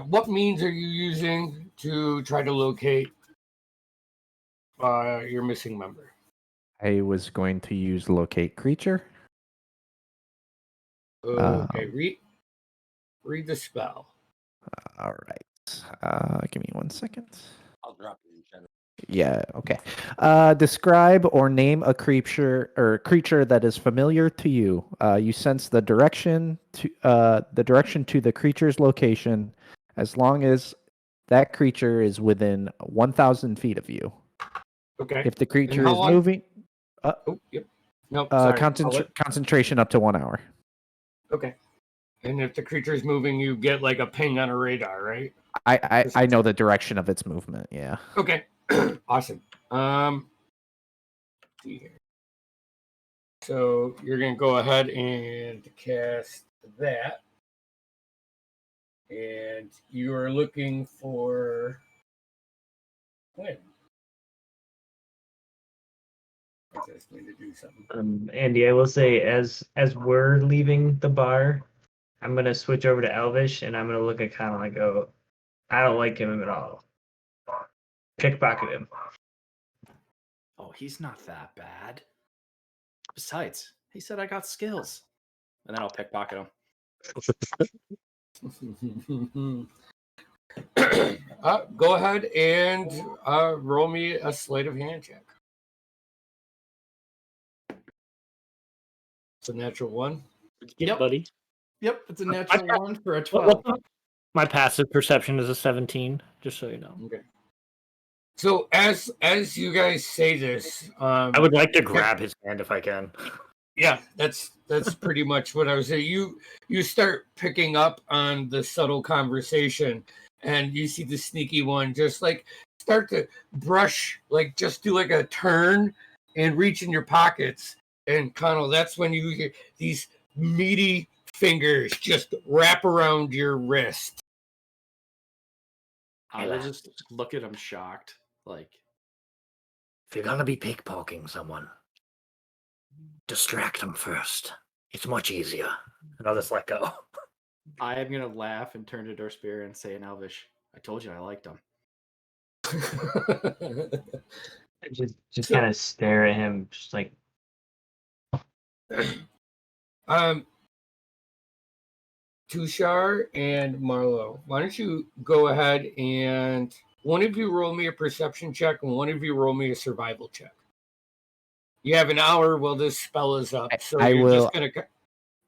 What means are you using to try to locate your missing member? I was going to use locate creature. Okay, read the spell. All right. Give me 1 second. I'll drop it in chat. Yeah, okay. Describe or name a creature that is familiar to you. You sense the direction to the creature's location as long as that creature is within 1,000 feet of you. Okay. If the And creature how is long? moving, Oh, yep. Nope. Sorry. concentration up to 1 hour. Okay. And if the creature is moving, you get like a ping on a radar, right? I know the direction of its movement. Yeah. Okay. Awesome. See here. So you're gonna go ahead and cast that, and you are looking for when. I just need to do something. Andy, I will say, as we're leaving the bar, I'm gonna switch over to Elvish, and I'm gonna look at kind of like, oh, I don't like him at all. Pickpocket him. Oh, he's not that bad. Besides, he said I got skills. And then I'll pickpocket him. Go ahead and roll me a sleight of hand check. It's a natural one. Yep. buddy. Yep, it's a natural one for a 12. My passive perception is a 17, just so you know. Okay. So as you guys say this, I would like to grab his hand if I can. yeah, that's pretty much what I was saying. You start picking up on the subtle conversation, and you see the sneaky one just like start to brush, like just do like a turn and reach in your pockets, and Connell, that's when you hear these meaty fingers just wrap around your wrist. I will just look at him shocked. Like, if you're gonna be pickpocketing someone, distract them first. It's much easier. And I'll just let go. I am gonna laugh and turn to Dorspier and say in Elvish, I told you I liked him. Just kind of stare at him, just like. Tushar and Marlo, why don't you go ahead and one of you roll me a perception check and one of you roll me a survival check. You have an hour while this spell is up, so just gonna.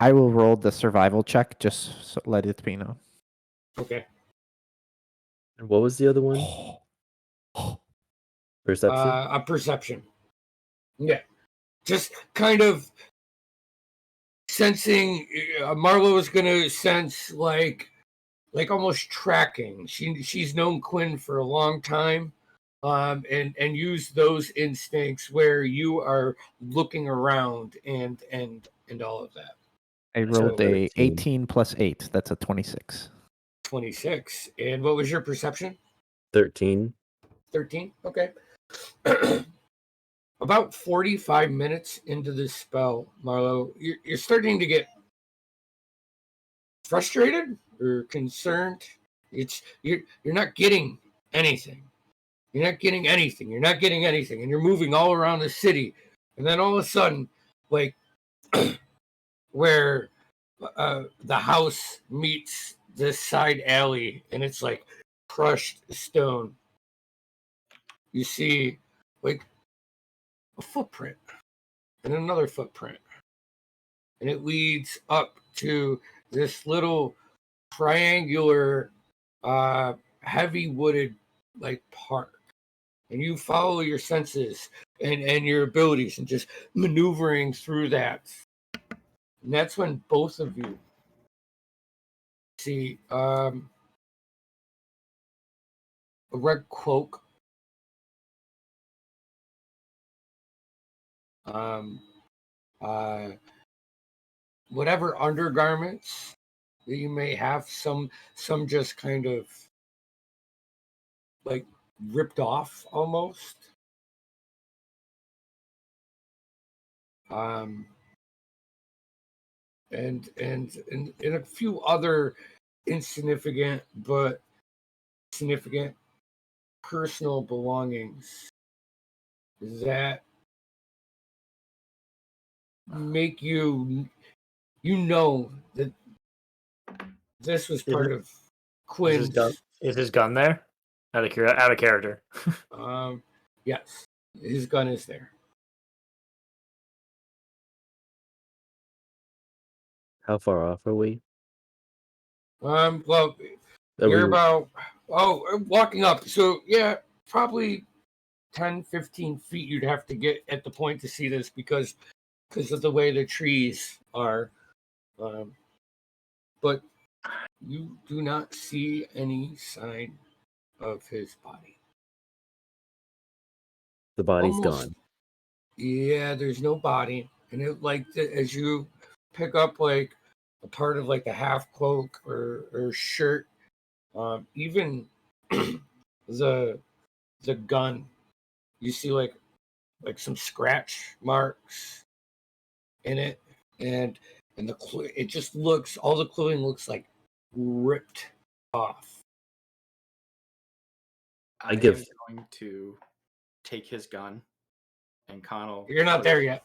I will roll the survival check. Just so let it be known. Okay. And what was the other one? Perception. A perception. Yeah, just kind of sensing. Marlo is gonna sense like almost tracking. She's known Quinn for a long time, and use those instincts where you are looking around and all of that. I rolled a 18 plus 8. That's a 26. 26. And what was your perception? 13. 13. Okay. About 45 minutes into this spell, Marlo, you're starting to get frustrated or concerned. You're not getting anything. You're not getting anything. You're not getting anything. And you're moving all around the city. And then all of a sudden, like where the house meets this side alley and it's like crushed stone, you see like a footprint and another footprint. And it leads up to this little triangular, heavy wooded like park. And you follow your senses and your abilities and just maneuvering through that. And that's when both of you see a red cloak, whatever undergarments that you may have, some just kind of like ripped off almost. um, and a few other insignificant but significant personal belongings that make you know that this was part of Is his gun? Quinn's. Is his gun there? Out of character. Yes, his gun is there. How far off are we? Well, Are you're we about walking up. So yeah, probably 10, 15 feet. You'd have to get at the point to see this because of the way the trees are. But you do not see any sign of his body. the body's Almost. gone? Yeah, there's no body, and it as you pick up like a part of like a half cloak or shirt, even the gun, you see like some scratch marks in it, and it just looks, all the clothing looks like ripped off. I am give- going to take his gun, and Connell. You're not there yet.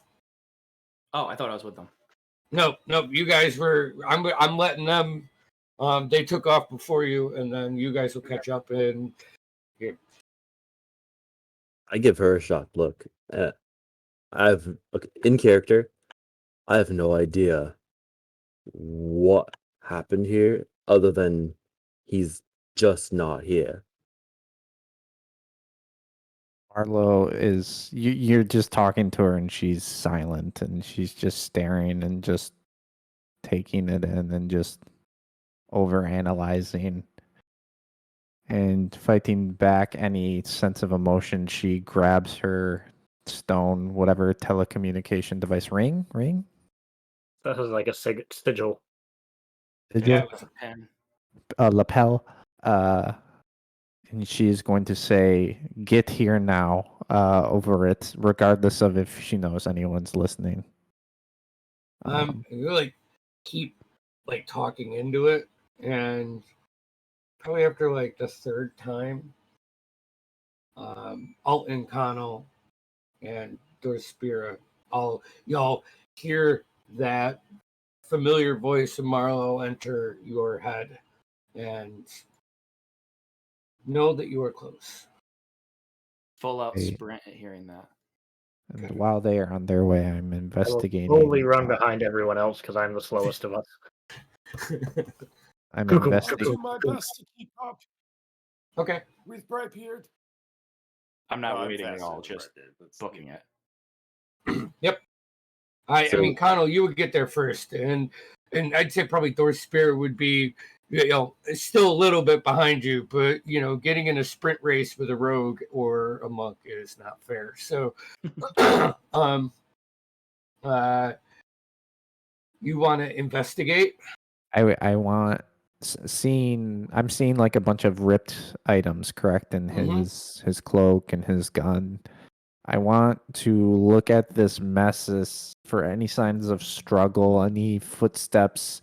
Oh, I thought I was with them. No, you guys were. I'm letting them. They took off before you, and then you guys will catch up. And I give her a shocked look. In character, I have no idea what happened here, other than he's just not here. Marlo is you're just talking to her and she's silent and she's just staring and just taking it in and just over analyzing and fighting back any sense of emotion. She grabs her stone, whatever telecommunication device, ring, That was like a sigil. yeah, It was a pen. lapel, and she is going to say, "Get here now," over it, regardless of if she knows anyone's listening. you like keep like talking into it, and probably after like the third time, Alton, Connell, and Dorspira, y'all hear that familiar voice of Marlowe enter your head, and know that you are close. Full out Hey. sprint at hearing that. And while they are on their way, I'm I will investigating. slowly run behind everyone else because I'm the slowest of us. I'm Cuckoo, I'll investigating. do my best to keep up Okay. with Brightbeard. I'm not No, I'm waiting at faster all, than just Brett did. Let's- booking it. Yep. I So- mean, Connell, you would get there first, and I'd say probably Thor's Spirit would be, still a little bit behind you, but getting in a sprint race with a rogue or a monk is not fair. So, you want to investigate? I want seeing. I'm seeing like a bunch of ripped items, correct, in his cloak and his gun. I want to look at this mess for any signs of struggle, any footsteps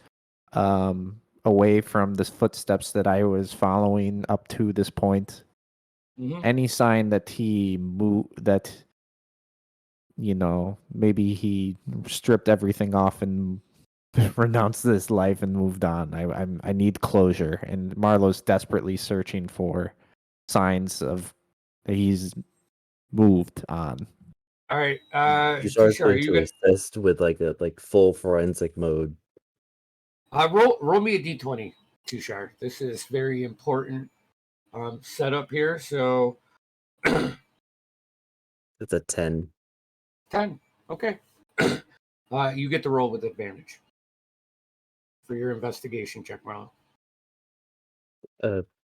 away from the footsteps that I was following up to this point. Any sign that he moved, that maybe he stripped everything off and renounced this life and moved on. I need closure, and Marlo's desperately searching for signs of that he's moved on. All right. Tushar is Tushar, are going you to assist with like a full forensic mode. roll me a d20, Tushar. This is very important setup here. So It's a 10. 10. Okay. You get to roll with advantage for your investigation check, Marlo.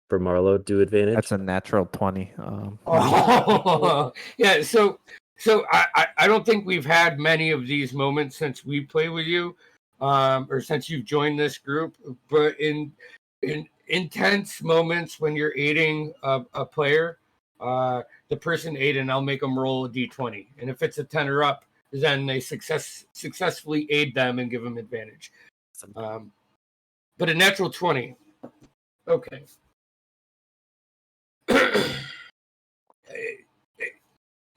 For Marlo, do advantage. That's a natural 20. Yeah. So I don't think we've had many of these moments since we play with you, or since you've joined this group. But in intense moments when you're aiding a player, the person aiding, I'll make them roll a d20, and if it's a 10 or up, then they successfully aid them and give them advantage. But a natural 20. Okay.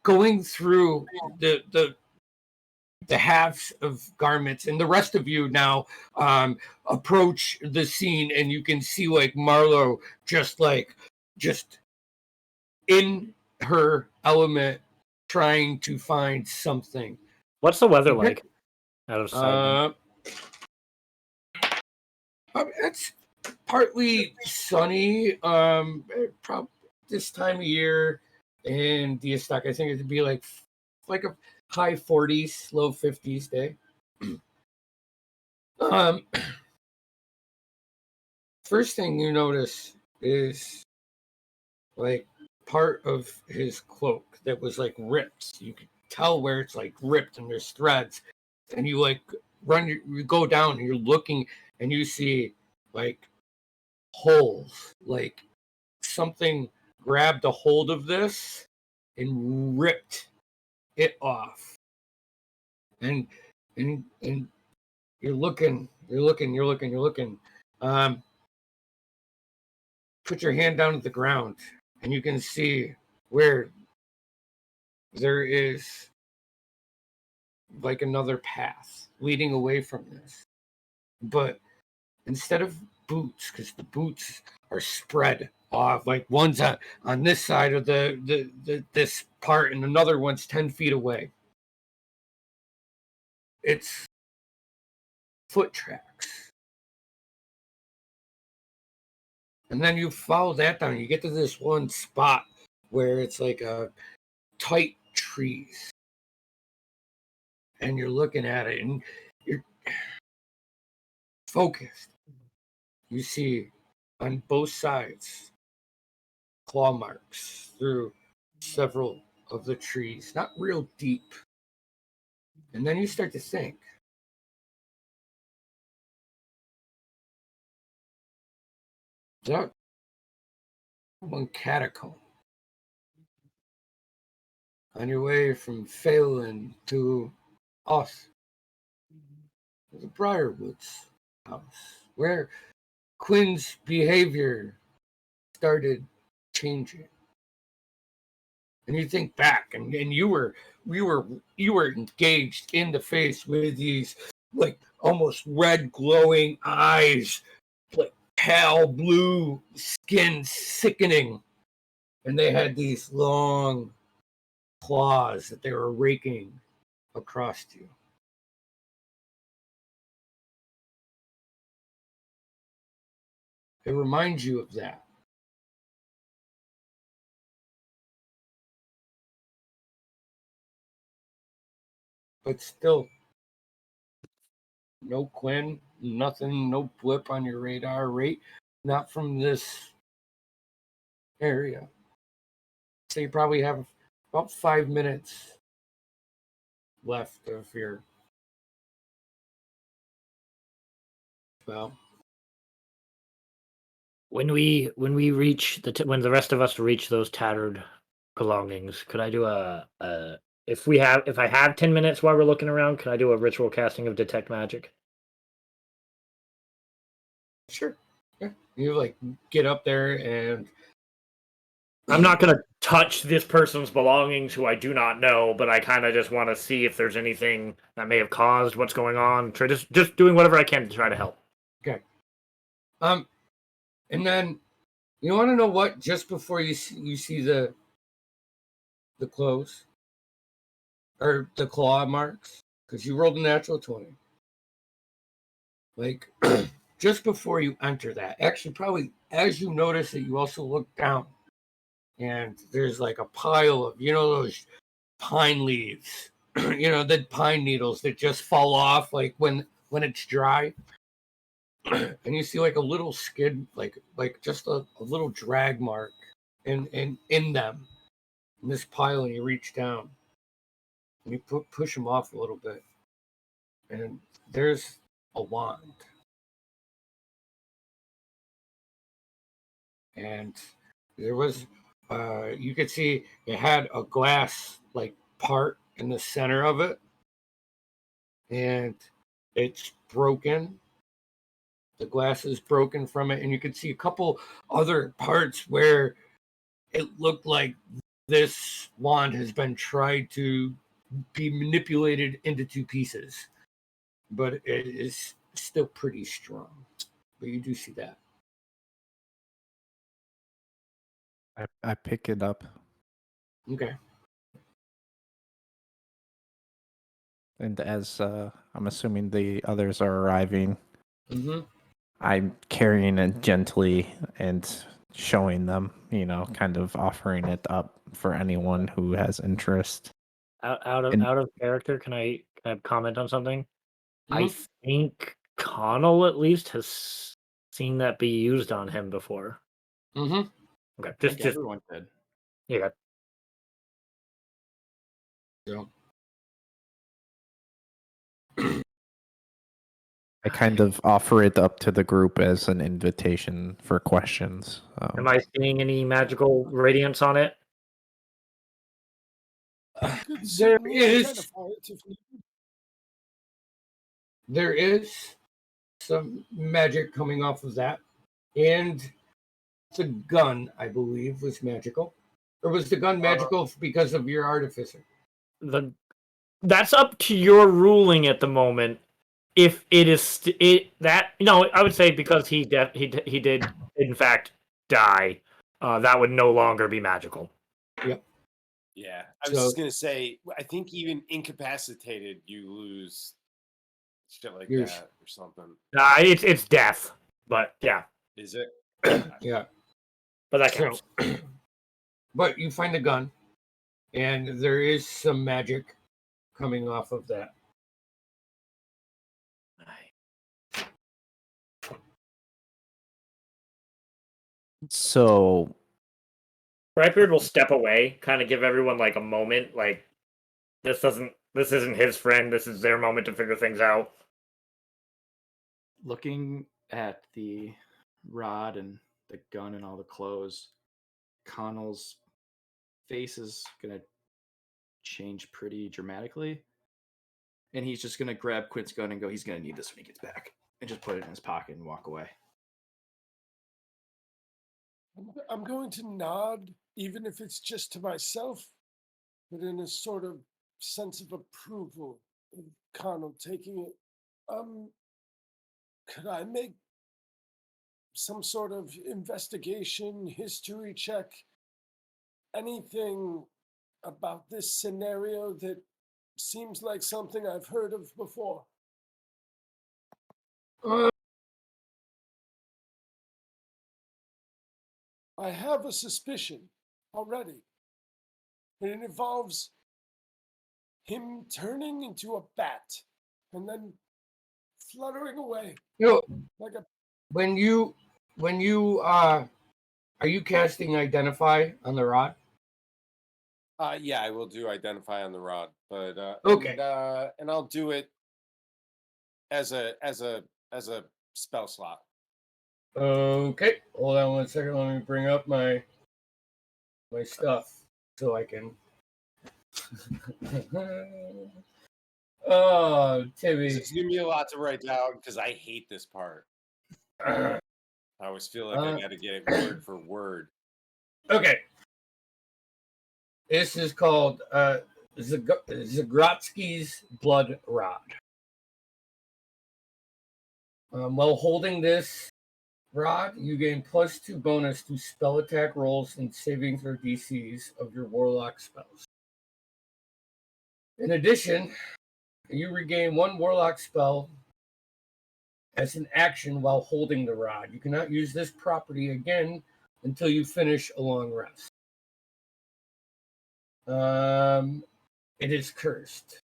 Going through the halves of garments, and the rest of you now approach the scene, and you can see like Marlo just in her element, trying to find something. What's the weather like? Out of sight. It's partly sunny. This time of year in Diastock, I think it'd be like a high 40s, low 50s day. First thing you notice is like part of his cloak that was like ripped. You could tell where it's like ripped and there's threads. And you like you go down and you're looking and you see like holes, like something grabbed a hold of this and ripped it off. And you're looking. Put your hand down at the ground and you can see where there is like another path leading away from this. But instead of boots, because the boots are spread off, like one's on this side of this part and another one's 10 feet away. It's foot tracks. And then you follow that down, you get to this one spot where it's like a tight trees. And you're looking at it and you're focused. You see on both sides claw marks through several of the trees, not real deep. And then you start to think, that one catacomb on your way from Phelan to us, the Briarwoods house, where Quinn's behavior started changing. And you think back, and you were engaged in the face with these like almost red glowing eyes, like pale blue skin, sickening, and they had these long claws that they were raking across you. It reminds you of that. But still, no Quinn, nothing, no blip on your radar, right? Not from this area. So you probably have about 5 minutes left of your spell. When we reach when the rest of us reach those tattered belongings, could I do if I have 10 minutes while we're looking around, can I do a ritual casting of detect magic? Sure. Yeah. You like get up there and I'm not gonna touch this person's belongings who I do not know, but I kind of just want to see if there's anything that may have caused what's going on. Try just doing whatever I can to try to help. Okay. And then you want to know what? Just before you see the clothes or the claw marks, because you rolled a natural 20. Like just before you enter that, actually, probably as you notice it, you also look down, and there's like a pile of those pine leaves, the pine needles that just fall off like when it's dry. And you see like a little skid, like just a little drag mark in them in this pile, and you reach down and you push them off a little bit, and there's a wand, and there was you could see it had a glass like part in the center of it, and it's broken. The glass is broken from it, and you can see a couple other parts where it looked like this wand has been tried to be manipulated into two pieces, but it is still pretty strong. But you do see that. I pick it up, Okay. and as I'm assuming the others are arriving, Mm-hmm. I'm carrying it gently and showing them, kind of offering it up for anyone who has interest. And Out of character, can I comment on something? I Mhm. think Connell at least has seen that be used on him before. Mm-hmm. Okay, I think everyone did. yeah. So, I kind of offer it up to the group as an invitation for questions. Am I seeing any magical radiance on it? Could there certainly is identify it if needed. there is some magic coming off of that, and the gun, I believe, was magical, or was the gun magical because of your artificer? That's up to your ruling at the moment. If it is I would say because he did in fact die, that would no longer be magical. Yep. Yeah, I was just gonna say. I think even incapacitated, you lose shit like that or something. It's death, but yeah, Is it? Yeah. but that So, counts. but you find the gun, and there is some magic coming off of that. So Brightbeard will step away, kind of give everyone like a moment, like this isn't his friend, this is their moment to figure things out. Looking at the rod and the gun and all the clothes, Connell's face is gonna change pretty dramatically, and he's just gonna grab Quint's gun and go. He's gonna need this when he gets back, and just put it in his pocket and walk away. I'm going to nod, even if it's just to myself, but in a sort of sense of approval of Connell taking it. Could I make some sort of investigation, history check, anything about this scenario that seems like something I've heard of before? I have a suspicion already. And it involves him turning into a bat and then fluttering away like a. When you are you casting identify on the rod? Yeah, I will do identify on the rod, but Okay. and I'll do it as a spell slot. Okay, hold on 1 second. Let me bring up my stuff so I can. Oh, Timmy. It's gonna be a lot to write down because I hate this part. I always feel like I got to get it word for word. Okay. This is called Zagrotsky's Blood Rod. While holding this rod, you gain +2 bonus to spell attack rolls and saving throw DCs of your warlock spells. In addition, you regain 1 warlock spell as an action while holding the rod. You cannot use this property again until you finish a long rest. It is cursed.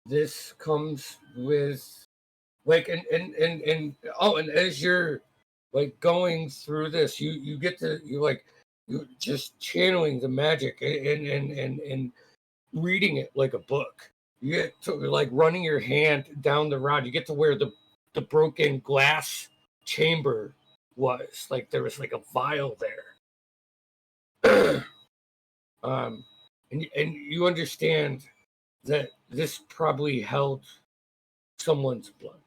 This comes with and as you're going through this, you get to you're just channeling the magic and reading it like a book. You get to running your hand down the rod. You get to where the broken glass chamber was. There was a vial there. and you understand that this probably held someone's blood.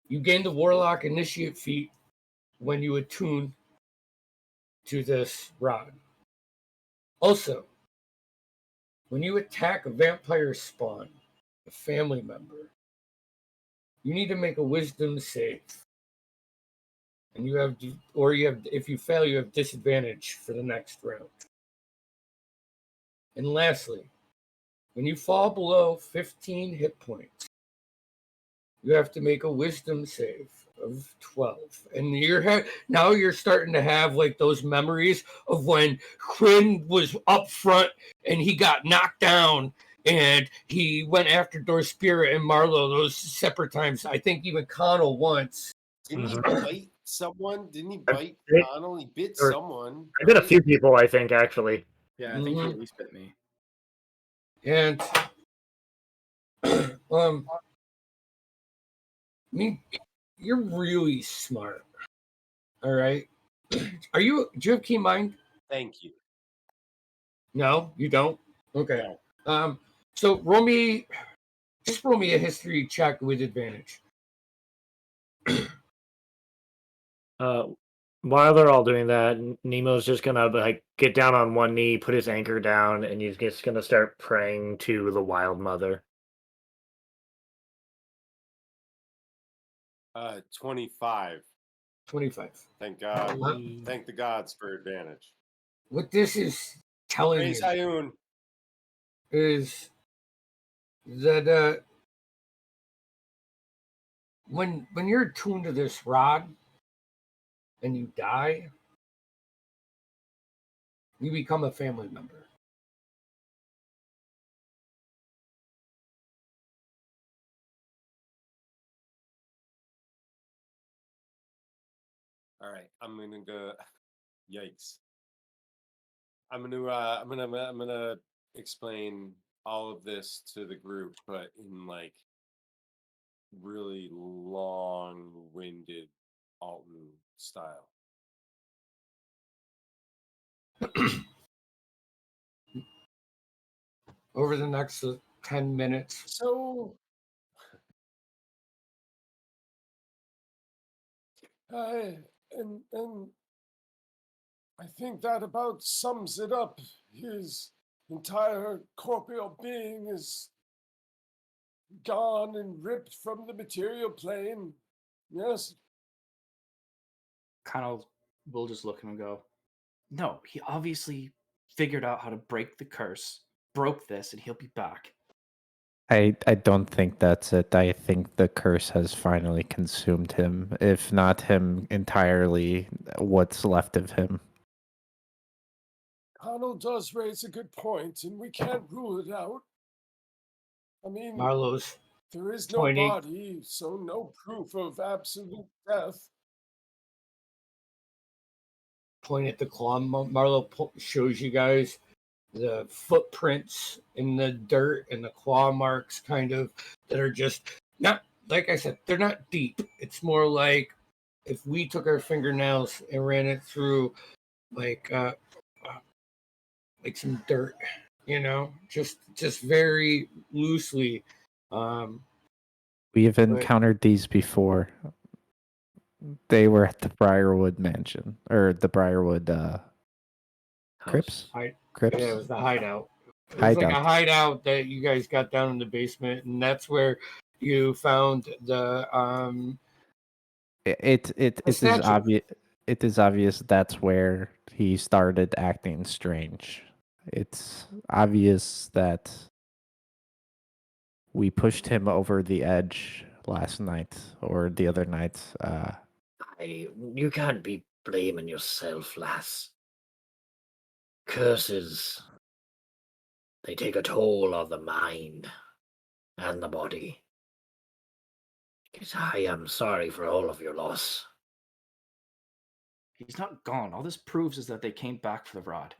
You gain the Warlock Initiate feat when you attune to this rod. Also, when you attack a vampire spawn, a family member, you need to make a Wisdom save. And if you fail, you have disadvantage for the next round. And lastly, when you fall below 15 hit points, you have to make a Wisdom save of 12. And now you're starting to have like those memories of when Quinn was up front and he got knocked down and he went after Dorspira and Marlowe those separate times. I think even Connell once. Didn't he bite someone? Didn't he bite Connell? He bit or- someone. I did a right? few people, I think, actually. Yeah, I think he at least bit me. And I mean, you're really smart. All right. Do you have keen mind? Thank you. No, you don't? Okay. No. So roll me a history check with advantage. While they're all doing that, Nemo's just gonna like get down on one knee, put his anchor down, and he's just gonna start praying to the Wild Mother. 25. 25. Thank God. Thank the gods for advantage. What this is telling Praise you Ioun. is that when you're attuned to this rod and you die, you become a family member. All right, I'm gonna go. Yikes! I'm gonna explain all of this to the group, but in like really long-winded Alton style. Over the next 10 minutes. So, and I think that about sums it up. His entire corporeal being is gone and ripped from the material plane. Yes. Connell will just look at him and go, "No, he obviously figured out how to break the curse, broke this, and he'll be back." I don't think that's it. I think the curse has finally consumed him. If not him entirely, what's left of him. Connell does raise a good point, and we can't rule it out. I mean, Marlowe's there is no pointing. body, so no proof of absolute death. Point at the claw. Marlowe shows you guys the footprints in the dirt and the claw marks kind of that are just not, like I said, they're not deep. It's more like if we took our fingernails and ran it through like some dirt, just very loosely. We've encountered these before. They were at the Briarwood mansion, or the Briarwood crypts. Crypts. Yeah, it was the hideout. It was like a hideout that you guys got down in the basement, and that's where you found the It is obvious. It is obvious that's where he started acting strange. It's obvious that we pushed him over the edge last night or the other night. You can't be blaming yourself, lass. Curses, they take a toll on the mind and the body. Yes, I am sorry for all of your loss. He's not gone. All this proves is that they came back for the rod.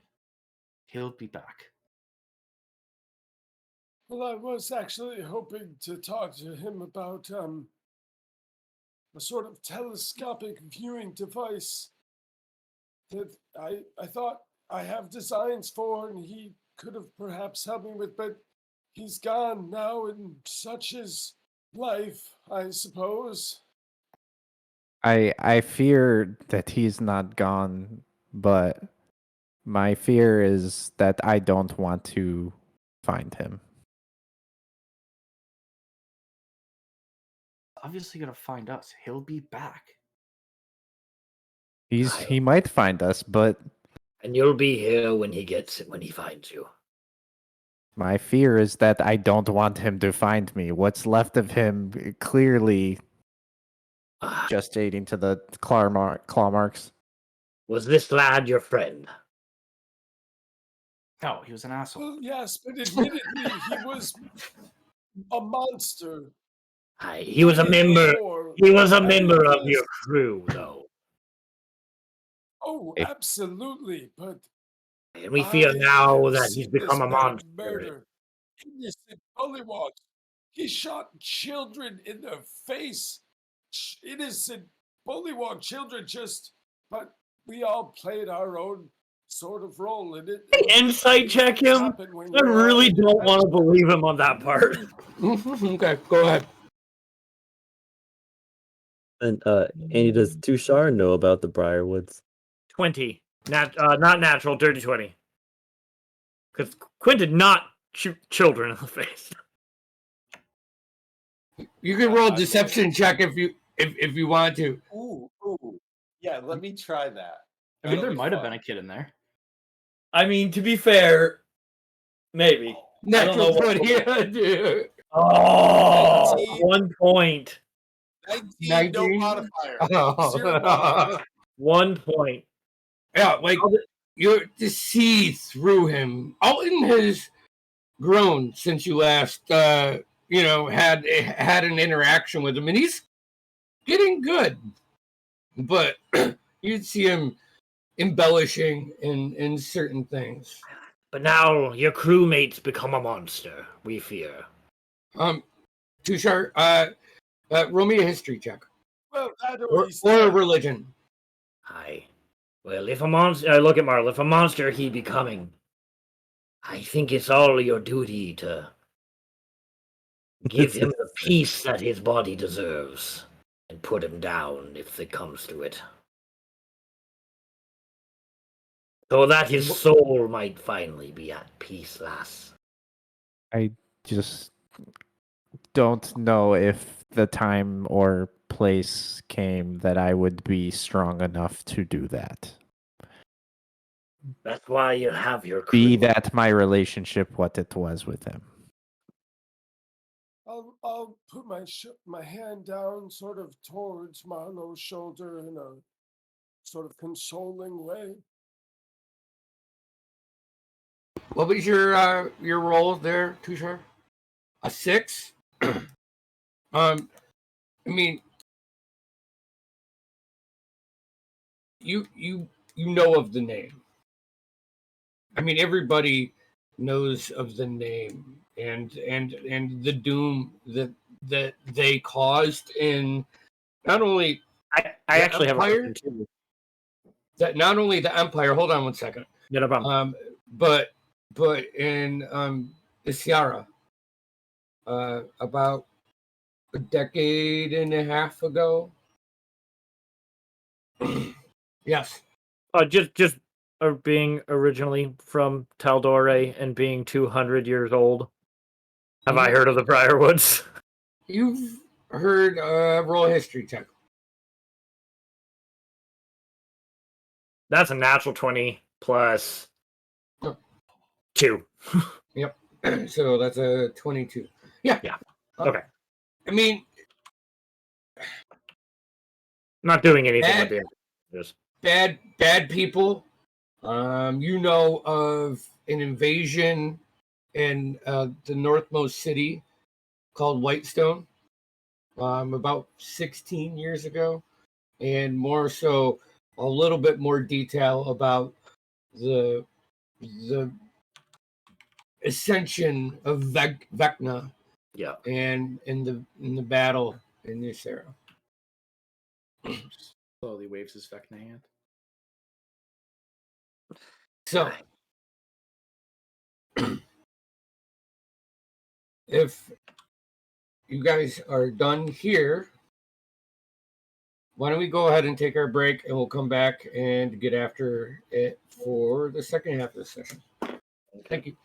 He'll be back. Well, I was actually hoping to talk to him about a sort of telescopic viewing device that I thought I have designs for, and he could have perhaps helped me with, but he's gone now, and such is life, I suppose. I fear that he's not gone, but my fear is that I don't want to find him. Obviously gonna find us. He'll be back. He might find us, but And you'll be here when he finds you. my fear is that I don't want him to find me. What's left of him clearly gestating to the claw marks. Was this lad your friend? No, he was an asshole. Well, yes, but admittedly, he was a monster. He was a member. He was a member of Yes. your crew, though. Oh, absolutely, but And we feel now that he's seen become this a man monster. murder innocent bullywogs. He shot children in the face. Innocent bullywog children, but we all played our own sort of role in it. Insight check him. I really don't want to believe him on that part. Okay, go ahead. And Andy, does Tushar know about the Briarwoods? 20. Not natural, dirty 20. Because Quinn did not shoot children in the face. You can roll a deception check if you want to. Ooh. Yeah, let me try that. I mean, there That'll be might have fun. been a kid in there. I mean, to be fair, maybe. Natural 20, yeah, dude. Oh, 19. 1 point. 19, no 19? modifier. Oh. 0 modifier. 1 point. Yeah, like you to see through him. Alton has grown since you last, had an interaction with him, and he's getting good. But you'd see him embellishing in certain things. But now your crewmates become a monster, we fear. Tushar, roll me a history check. Well, that Or a religion. Aye. Well, if a monster, look at Marl, if a monster he becoming, I think it's all your duty to give him the peace that his body deserves and put him down if it comes to it. So that his soul might finally be at peace, lass. I just don't know if the time or place came that I would be strong enough to do that. That's why you have your crew. Be that my relationship what it was with him. I'll put my hand down sort of towards Marlowe's shoulder in a sort of consoling way. What was your roll there, Tushar? A 6? I mean, you know of the name. I mean, everybody knows of the name and the doom that they caused in not only I actually Empire, have a question too. That not only the Empire. Hold on one second. Yeah, no problem. But in the Sierra, about a decade and a half ago. Yes. Just being originally from Taldore and being 200 years old. Have I heard of the Briarwoods? You've heard roll history check. That's a natural 20 plus 2. Yep. So that's a 22. Yeah. Okay. I mean, Not doing anything with it. Just bad people. You know of an invasion in the northmost city called Whitestone, about 16 years ago, and more so, a little bit more detail about the ascension of Vecna. Yeah. And in the battle in this era. Slowly waves his Vecna hand. So, if you guys are done here, why don't we go ahead and take our break, and we'll come back and get after it for the second half of the session. Thank you.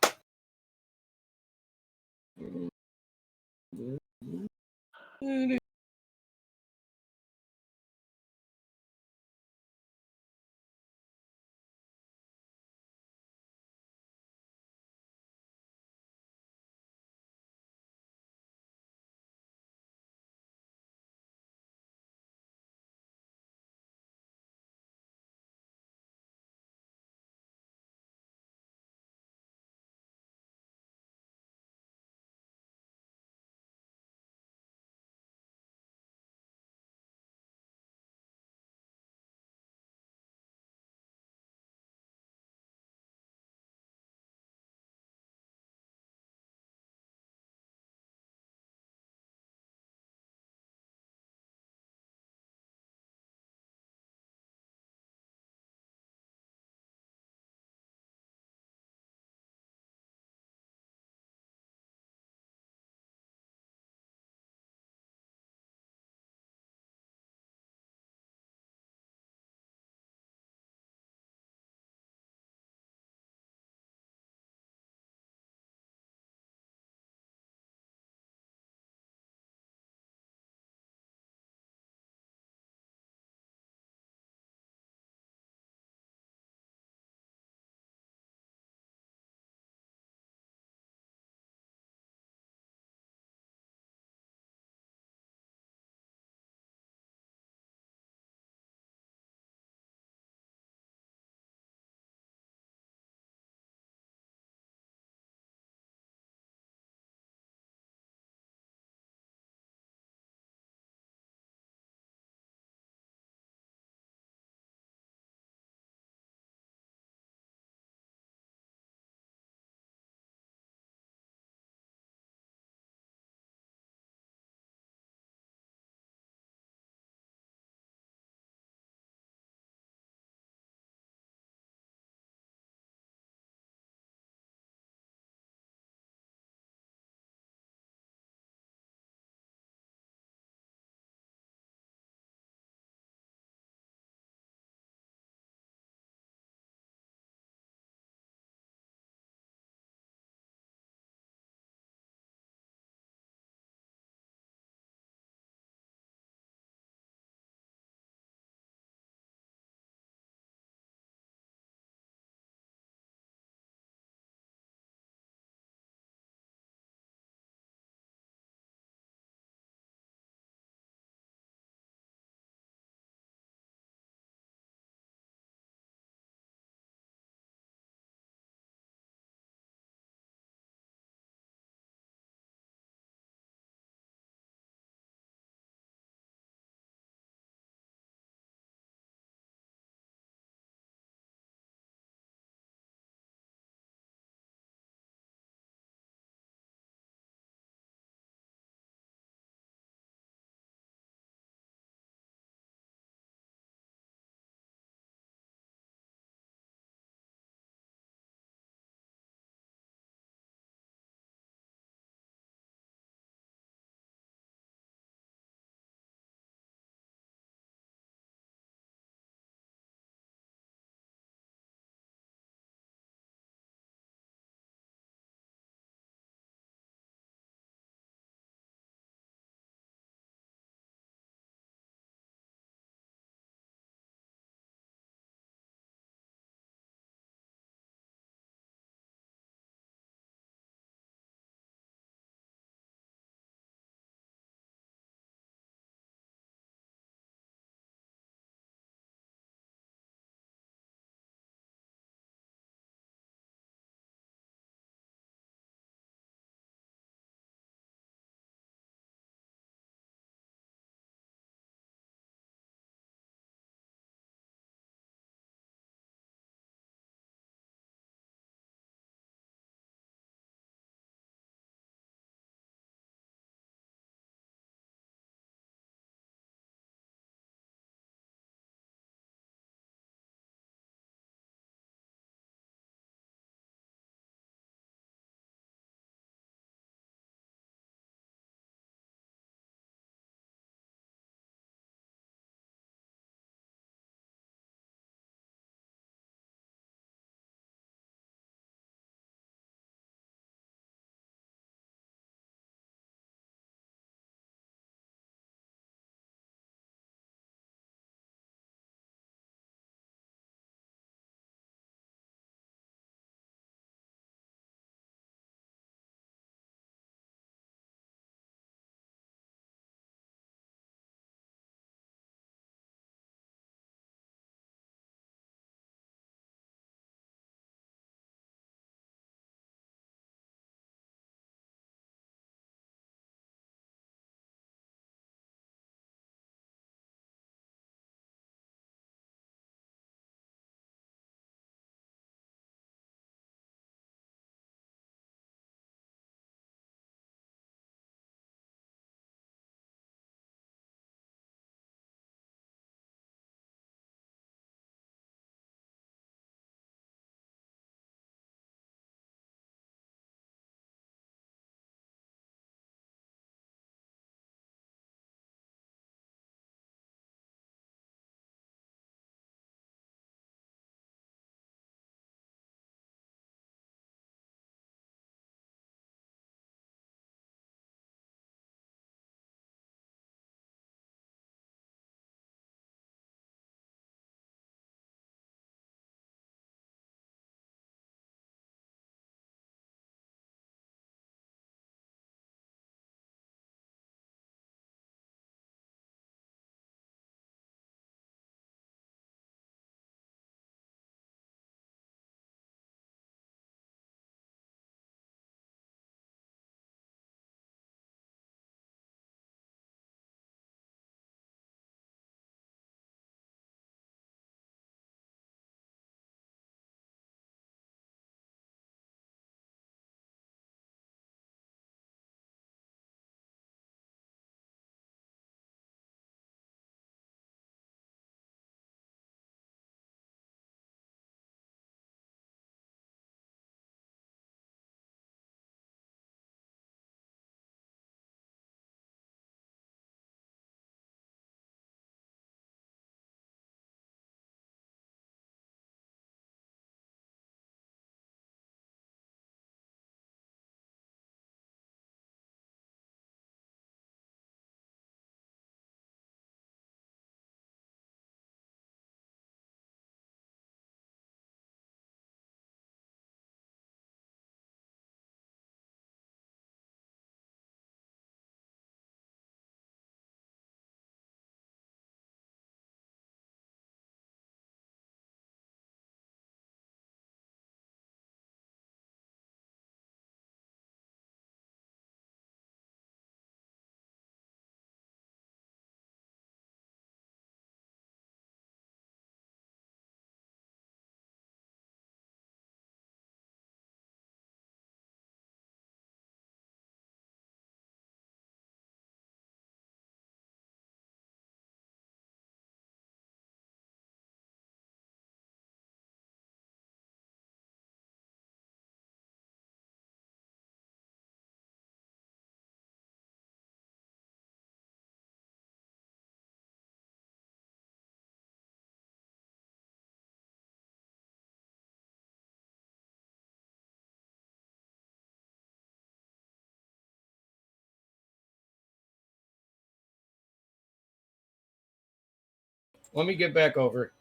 let me get back over.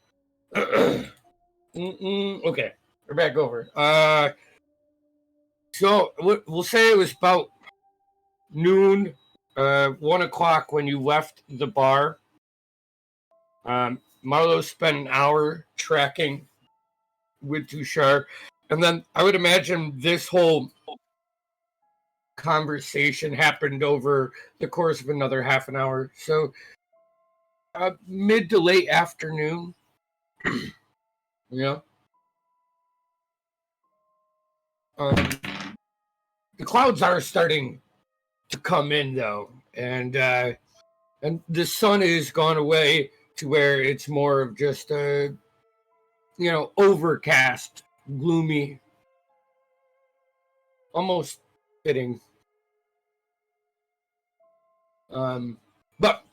Okay, we're back over. So we'll say it was about noon, 1 o'clock when you left the bar. Marlo spent an hour tracking with Tushar, and then I would imagine this whole conversation happened over the course of another half an hour. So mid to late afternoon, you know. The clouds are starting to come in though, and the sun has gone away to where it's more of just a overcast, gloomy, almost fitting. But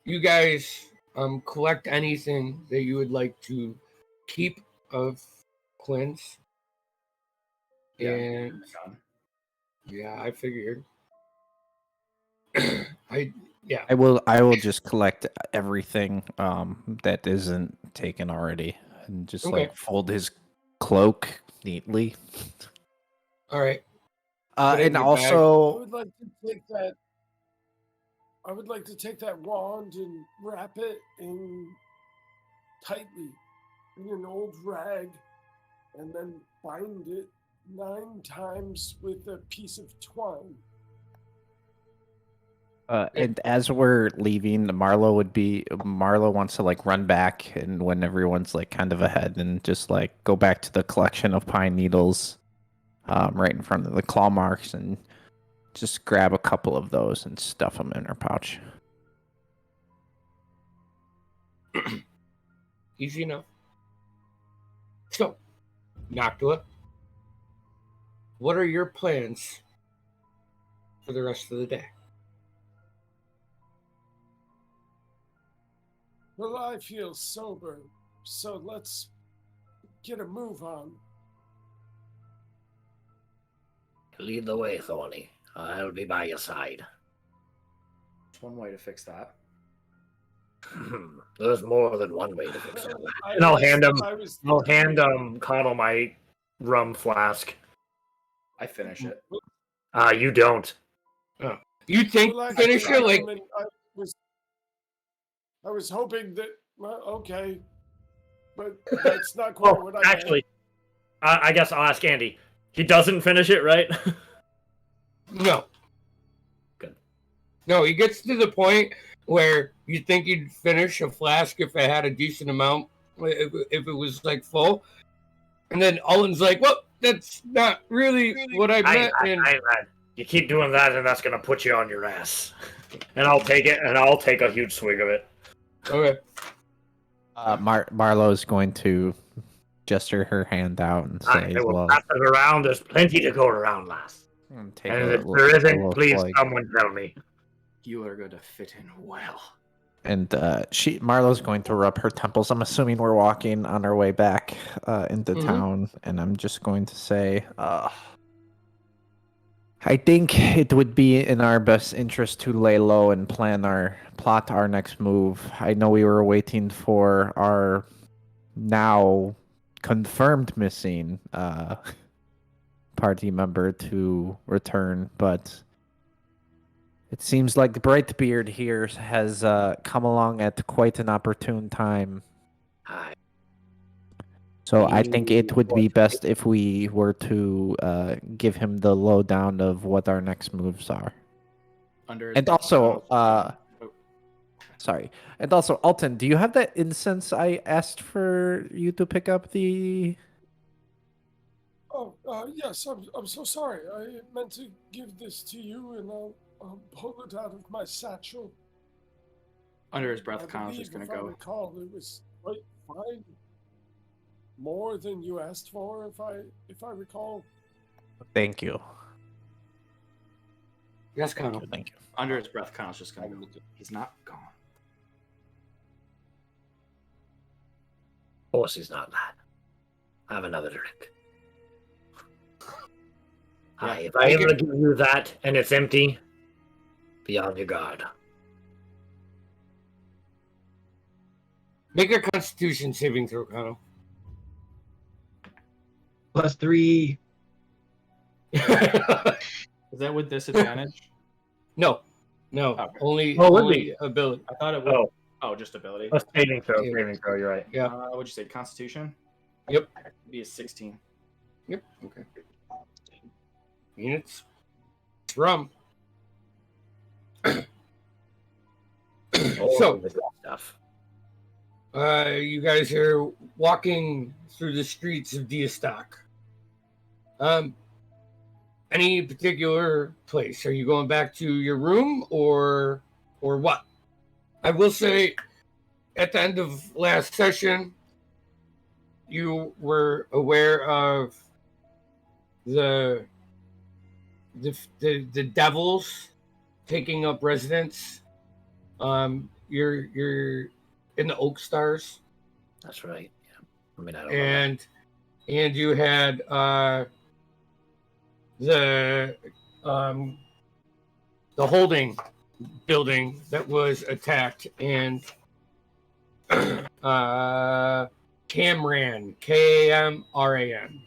you guys collect anything that you would like to keep of Clint's. And yeah, I figured. I will just collect everything that isn't taken already and just Okay. like fold his cloak neatly. All right. And I also would like to take that. I would like to take that wand and wrap it in tightly in an old rag, and then bind it 9 times with a piece of twine. and as we're leaving, Marlo wants to like run back, and when everyone's like kind of ahead, and just like go back to the collection of pine needles, right in front of the claw marks, and just grab a couple of those and stuff them in her pouch. Easy enough. So, Noctua, what are your plans for the rest of the day? Well, I feel sober, so let's get a move on. Lead the way, Thorny. I'll be by your side. There's one way to fix that. There's more than one way to fix it. I And I'll was- hand him. I was I'll thinking- hand Connell my rum flask. I finish it. You don't. You think Well, finish it like gentlemen, I was hoping that. Well, okay, but that's not quite Well, what I actually, I guess I'll ask Andy. He doesn't finish it, right? no. Good. No, he gets to the point where you think he'd finish a flask if it had a decent amount, if it was like full, and then Olin's like, "Well, that's not really what I meant." You keep doing that, and that's gonna put you on your ass. And I'll take it, and I'll take a huge swig of it. Okay. Marlo's going to gesture her hand out and say, I will "Well, pass it around. There's plenty to go around, lass. take And a if little- there a isn't, little please swig." someone tell me." You are going to fit in well. And Marlo's going to rub her temples. I'm assuming we're walking on our way back into town, and I'm just going to say, I think it would be in our best interest to lay low and plot our next move. I know we were waiting for our now confirmed missing party member to return, but it seems like Brightbeard here has come along at quite an opportune time. Hi. So I think it would be best if we were to give him the lowdown of what our next moves are. And also, sorry. And also, Alton, do you have that incense I asked for you to pick up the... Oh, yes, I'm so sorry. I meant to give this to you, and I'll pull it out of my satchel. Under his breath, I Connor's just believe, going to if I go. recall, it was quite fine. More than you asked for, if I recall. Thank you. Yes, Connor. Thank you. Under his breath, Connor's just going to go. He's not gone. Of course he's not that. Have another drink. Hi, if I ever give you that and it's empty, be on your guard. Make a Constitution saving throw, Connell. +3. Is that with disadvantage? No, Okay. only Oh, it would only be. ability. I thought it would. Oh, Oh, just ability. a saving throw. Yeah. Saving throw. You're right. Yeah. What'd you say? Constitution? Yep. It'd be a 16. Yep. Okay. Units. It's rum. All So, of the good stuff. you guys are walking through the streets of Diastock. Any particular place? Are you going back to your room or what? I will say, at the end of last session, you were aware of the devils taking up residence. You're in the Oak Stars. That's right. Yeah. I mean, I don't And you had the holding building that was attacked, and Camran, Kamran,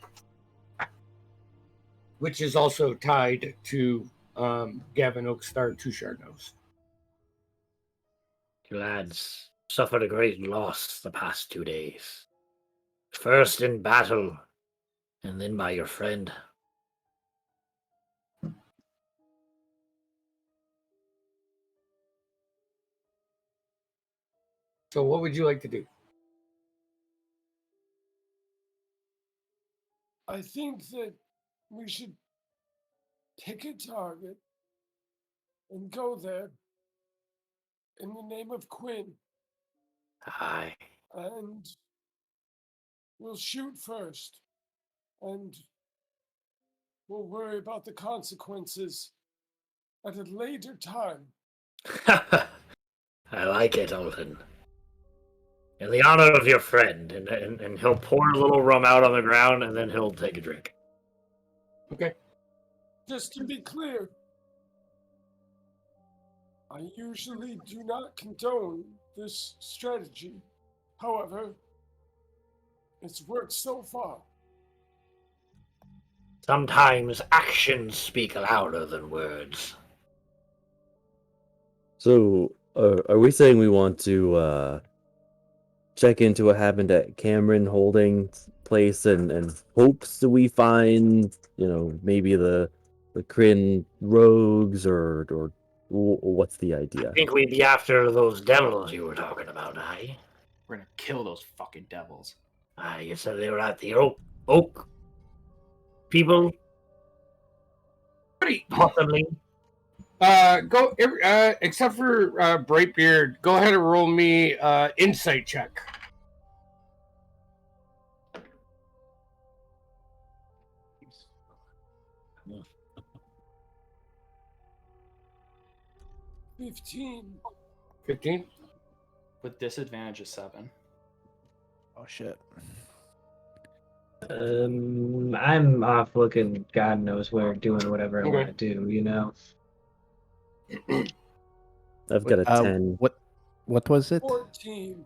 which is also tied to Gavin Oakstar Touchardnos. You lads suffered a great loss the past 2 days. First in battle, and then by your friend. So what would you like to do? I think that we should pick a target and go there in the name of Quinn. Aye. And we'll shoot first. And we'll worry about the consequences at a later time. I like it, Alton. In the honor of your friend, and he'll pour a little rum out on the ground, and then he'll take a drink. Okay. Just to be clear, I usually do not condone this strategy. However, it's worked so far. Sometimes actions speak louder than words. So, are we saying we want to check into what happened at Cameron Holding's place and hopes that we find, maybe the Kryn rogues or what's the idea? I think we'd be after those devils you were talking about, aye? We're gonna kill those fucking devils. Aye, you said they were at the oak people? Possibly. Go except for Brightbeard. Go ahead and roll me insight check. Hmm. 15. 15. With disadvantage of 7. Oh shit. I'm off looking God knows where, doing whatever I want to do, I've got a 10. What was it? 14.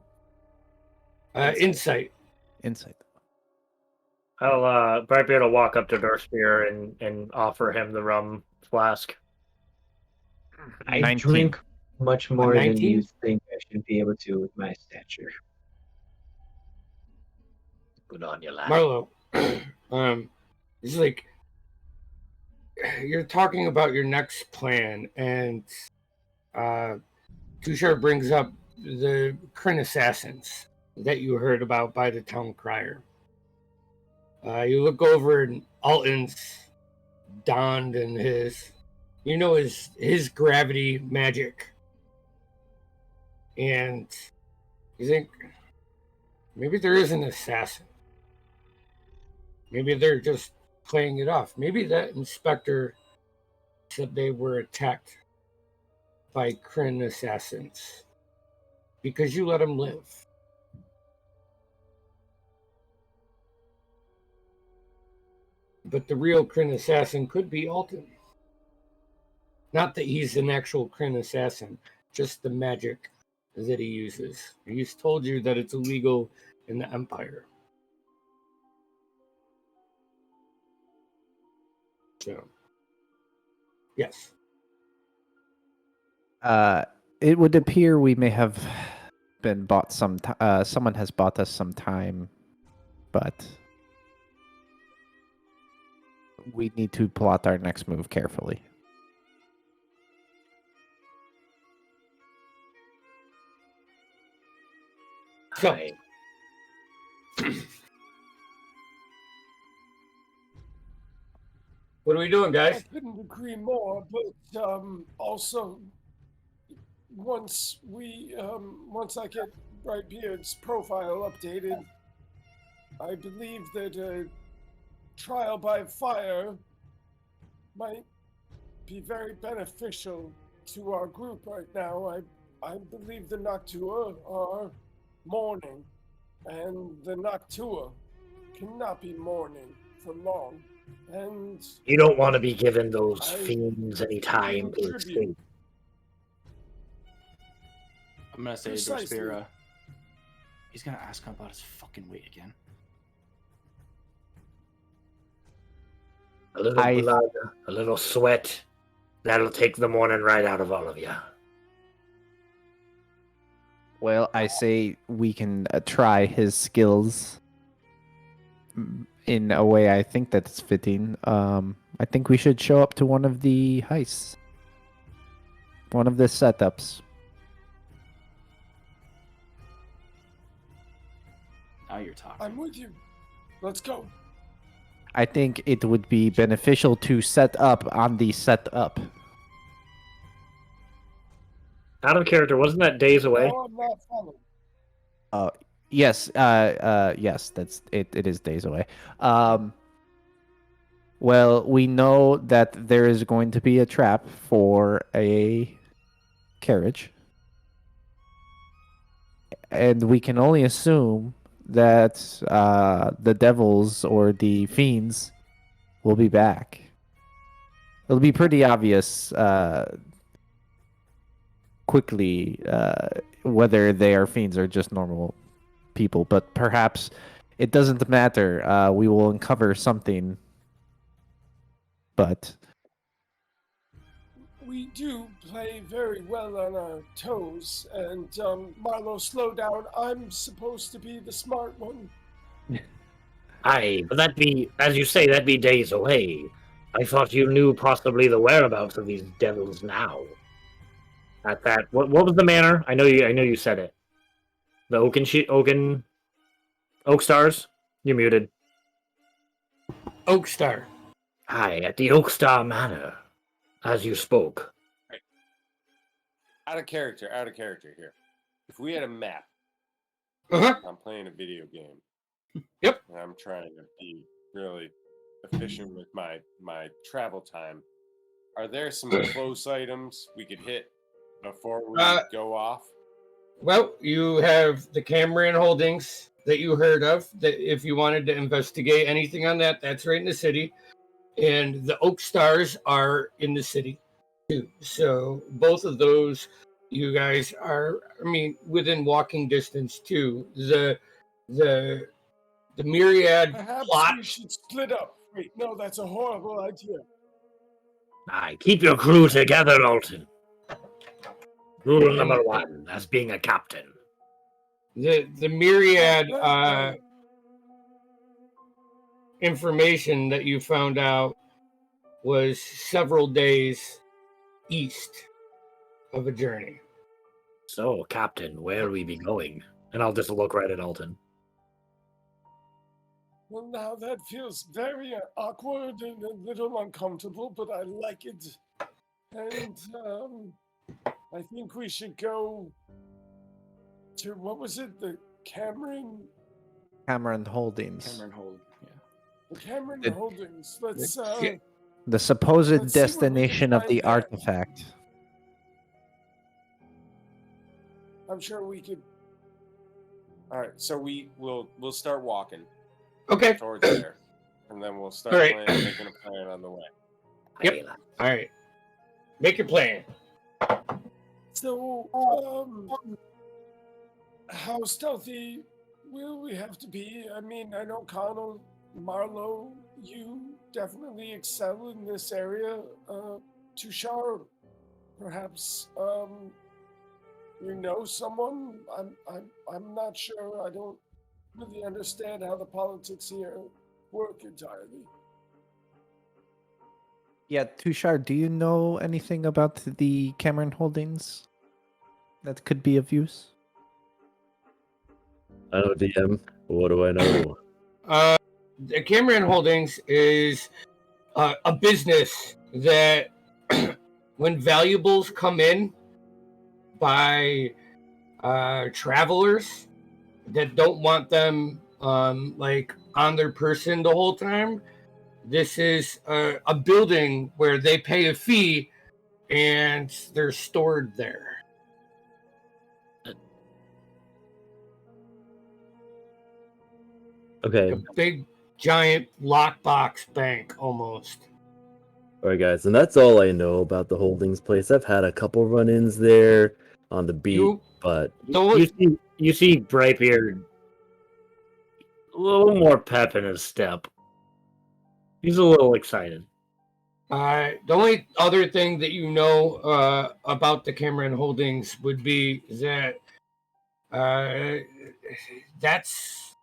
Insight. Insight. Brightbeard will walk up to Darkspear and offer him the rum flask. I 19. drink much more than 19? you think I should be able to with my stature. Good on you, lad. Marlo, it's like you're talking about your next plan, and Tushar brings up the Kryn assassins that you heard about by the town crier. You look over, and Alton's donned in his gravity magic, and you think maybe there is an assassin. Maybe they're just playing it off. Maybe that inspector said they were attacked by Kryn assassins because you let them live. But the real Kryn assassin could be Alton. Not that he's an actual Kryn assassin, just the magic that he uses. He's told you that it's illegal in the Empire. So, yes. It would appear we may have been bought some. Someone has bought us some time, but we need to plot our next move carefully. So, Aye. what are we doing, I guys? couldn't agree more, but also once I get Brightbeard's profile updated, I believe that a trial by fire might be very beneficial to our group right now. I believe the Noctua are mourning, and the Noctua cannot be mourning for long. And You don't want to be giving those I fiends any time to contribute. escape. I'm gonna say to Precisely. Dorspira, he's gonna ask him about his fucking weight again. A little blood, a little sweat. That'll take the morning right out of all of you. Well, I say we can try his skills in a way I think that's fitting. I think we should show up to one of the heists, one of the setups. Now you're talking. I'm with you. Let's go. I think it would be beneficial to set up on the setup. Out of character, wasn't that days away? No, I'm not following. Yes, yes, that's it. It is days away. Well, we know that there is going to be a trap for a carriage, and we can only assume that the devils or the fiends will be back. It'll be pretty obvious quickly whether they are fiends or just normal people, but perhaps it doesn't matter. We will uncover something, but We do play very well on our toes, and Marlo, slow down. I'm supposed to be the smart one. Aye, but that'd be, as you say, that'd be days away. I thought you knew possibly the whereabouts of these devils now. At that, what was the manor? I know you said it. The Oak Stars. You're muted. Oakstar. Aye, at the Oak Star Manor, as you spoke. Out of character here. If we had a map, Uh-huh. I'm playing a video game. Yep. And I'm trying to be really efficient with my travel time. Are there some close items we could hit before we go off? Well, you have the Cameron Holdings that you heard of. That if you wanted to investigate anything on that, that's right in the city. And the Oak Stars are in the city too. So both of those, you guys are, within walking distance too. The myriad Perhaps plot. we should split up. Wait, no, that's a horrible idea. Aye, keep your crew together, Alton. Rule number one, as being a captain. The myriad information that you found out was several days east of a journey. So, Captain, where we be going? And I'll just look right at Alton. Well, now that feels very awkward and a little uncomfortable, but I like it. And I think we should go to, what was it, the Cameron Holdings. Cameron Hold. Yeah. The Cameron The- Holdings. Let's The supposed Let's see what we destination can of find the there. artifact. I'm sure we could. All right, so we'll start walking Okay. towards there, and then we'll start All right. making a plan on the way. Yep. All right. Make your plan. So how stealthy will we have to be? I mean, I know Connell, Marlowe, you definitely excel in this area. Tushar, perhaps you know someone. I'm not sure. I don't really understand how the politics here work entirely. Yeah, Tushar, do you know anything about the Cameron Holdings that could be of use? I know, DM. What do I know? The Cameron Holdings is a business that, when valuables come in by travelers that don't want them like on their person the whole time, this is a building where they pay a fee and they're stored there. Okay. A big giant lockbox bank almost. All right, guys, and that's all I know about the Holdings place. I've had a couple run-ins there on the beat, but You see Brightbeard a little more pep in his step. He's a little excited. The only other thing that you know about the Cameron Holdings would be that that's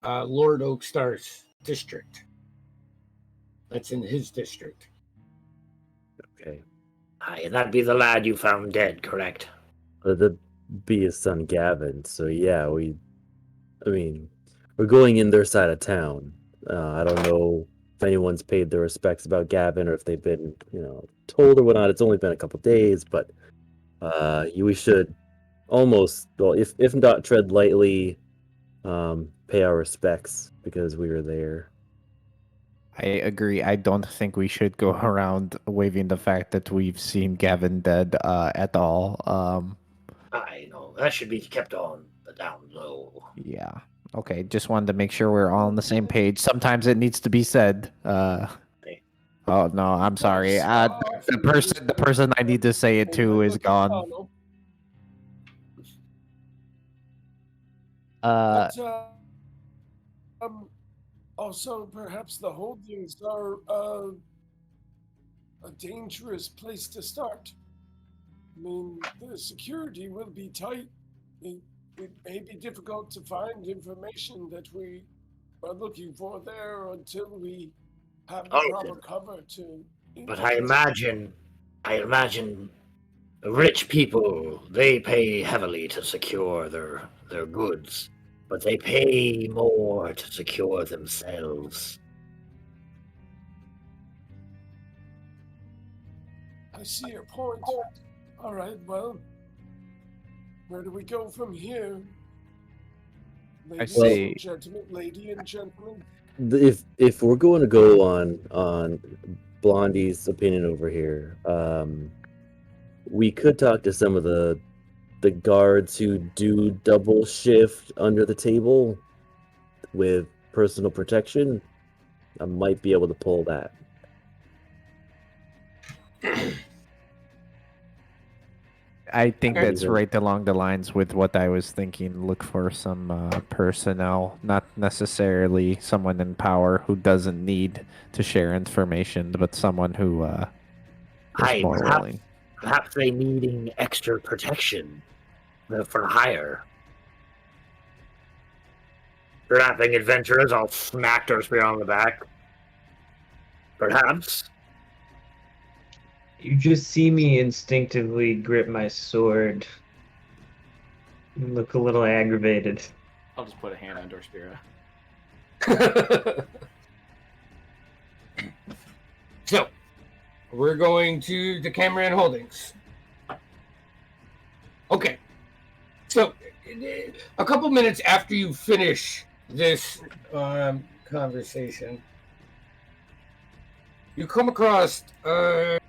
Lord Oakstar's district. That's in his district. okay. Aye, that'd be the lad you found dead, correct? That'd be his son Gavin. So yeah, we're going in their side of town. I don't know if anyone's paid their respects about Gavin or if they've been, told or whatnot. It's only been a couple days, but we should almost, well, if not tread lightly, pay our respects because we were there. I agree. I don't think we should go around waving the fact that we've seen Gavin dead at all. I know that should be kept on the down low. Yeah. Okay. Just wanted to make sure we're all on the same page. Sometimes it needs to be said. Oh no, I'm sorry. The person I need to say it to is gone. Also, perhaps the Holdings are a dangerous place to start. I mean, the security will be tight. It may be difficult to find information that we are looking for there until we have the proper cover to. But I imagine rich people, they pay heavily to secure their goods, but they pay more to secure themselves. I see your point. All right, well, where do we go from here? Lady and gentlemen. If we're going to go on Blondie's opinion over here, we could talk to some of the guards who do double shift under the table with personal protection. I might be able to pull that. I think that's right along the lines with what I was thinking. Look for some personnel, not necessarily someone in power who doesn't need to share information, but someone who is more willing. Perhaps they needing extra protection for hire. Trapping adventurers, I'll smack their spear on the back. Perhaps. You just see me instinctively grip my sword. You look a little aggravated. I'll just put a hand on Dorspira. So, we're going to the Cameron Holdings. Okay. So, a couple minutes after you finish this conversation, you come across a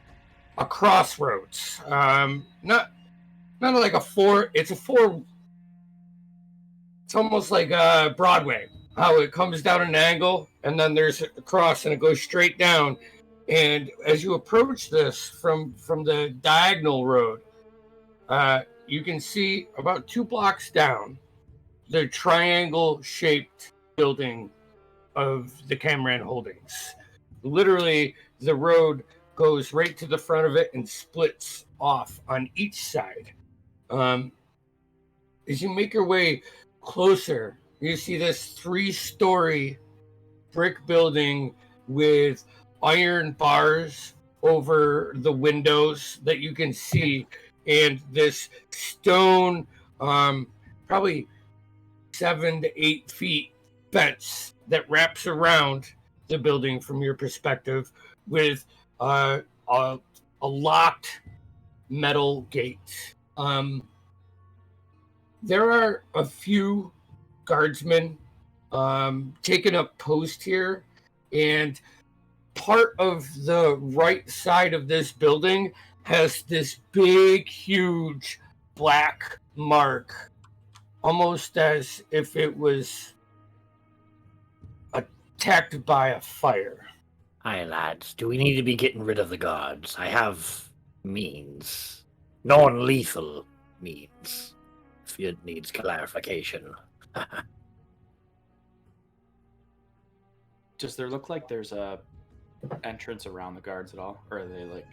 crossroads. Not like a four. It's a four. It's almost like Broadway. How it comes down an angle, and then there's a cross, and it goes straight down. And as you approach this from the diagonal road, you can see about 2 blocks down the triangle-shaped building of the Cameron Holdings. Literally, the road goes right to the front of it and splits off on each side. As you make your way closer, you see this 3-story brick building with iron bars over the windows that you can see, and this stone, probably 7 to 8 feet fence that wraps around the building from your perspective, with a locked metal gate. There are a few guardsmen taking up post here, and part of the right side of this building has this big, huge black mark, almost as if it was attacked by a fire. Aye, lads, do we need to be getting rid of the guards? I have means. Non-lethal means. If it needs clarification. Does there look like there's a entrance around the guards at all, or are they like?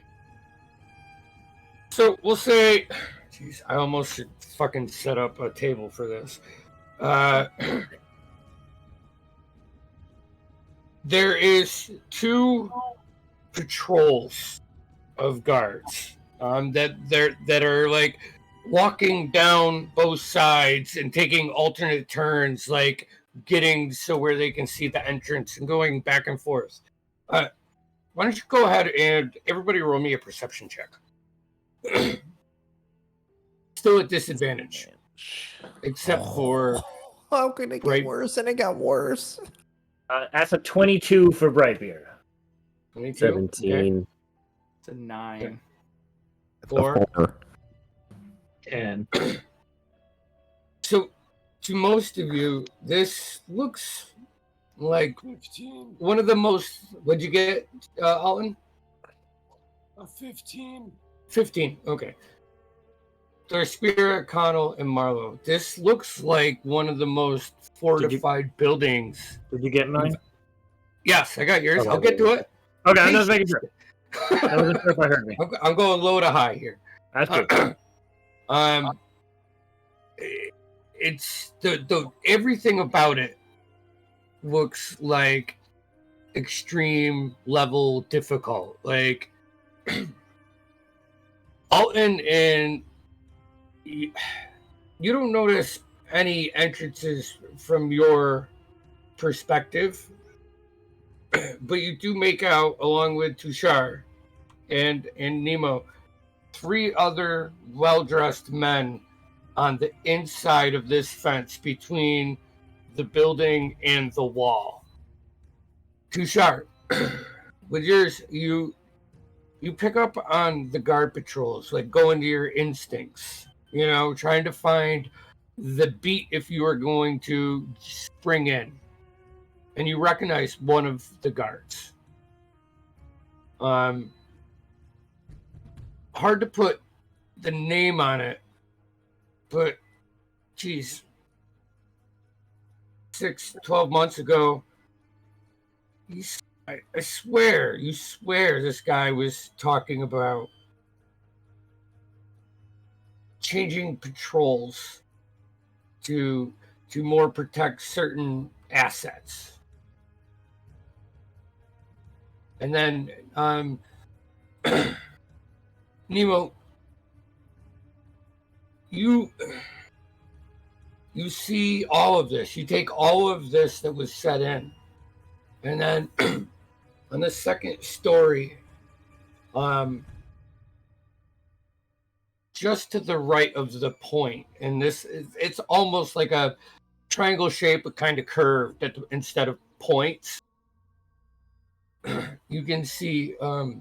So we'll say, jeez, I almost should fucking set up a table for this. There is 2 patrols of guards that are like walking down both sides and taking alternate turns, like getting so where they can see the entrance and going back and forth. Why don't you go ahead and everybody roll me a perception check? Still at disadvantage, except for How could it get worse? And it got worse. That's a 22 for Brightbeard. 22. 17. Okay. It's a 9. 4. 10. So, to most of you, this looks like 15. one of the most. What'd you get, Alton? A 15. 15. Okay. So, Spirit, Connell, and Marlowe. This looks like one of the most fortified buildings. Did you get mine? Yes, I got yours. Okay. I'll get to it. Okay, I'm just making sure. I wasn't sure if I heard me. I'm going low to high here. That's good. It's the everything about it looks like extreme level difficult. Like Alton, and you don't notice any entrances from your perspective, but you do make out, along with Tushar and Nemo, 3 other well-dressed men on the inside of this fence between the building and the wall. Tushar, with yours, you pick up on the guard patrols, like going to your instincts, trying to find the beat if you are going to spring in. And you recognize one of the guards. Hard to put the name on it, but geez, 12 months ago, I swear this guy was talking about changing patrols to more protect certain assets. And then Nemo, you see all of this. You take all of this that was set in, and then on the second story, just to the right of the point, and it's almost like a triangle shape, but kind of curved instead of points. You can see a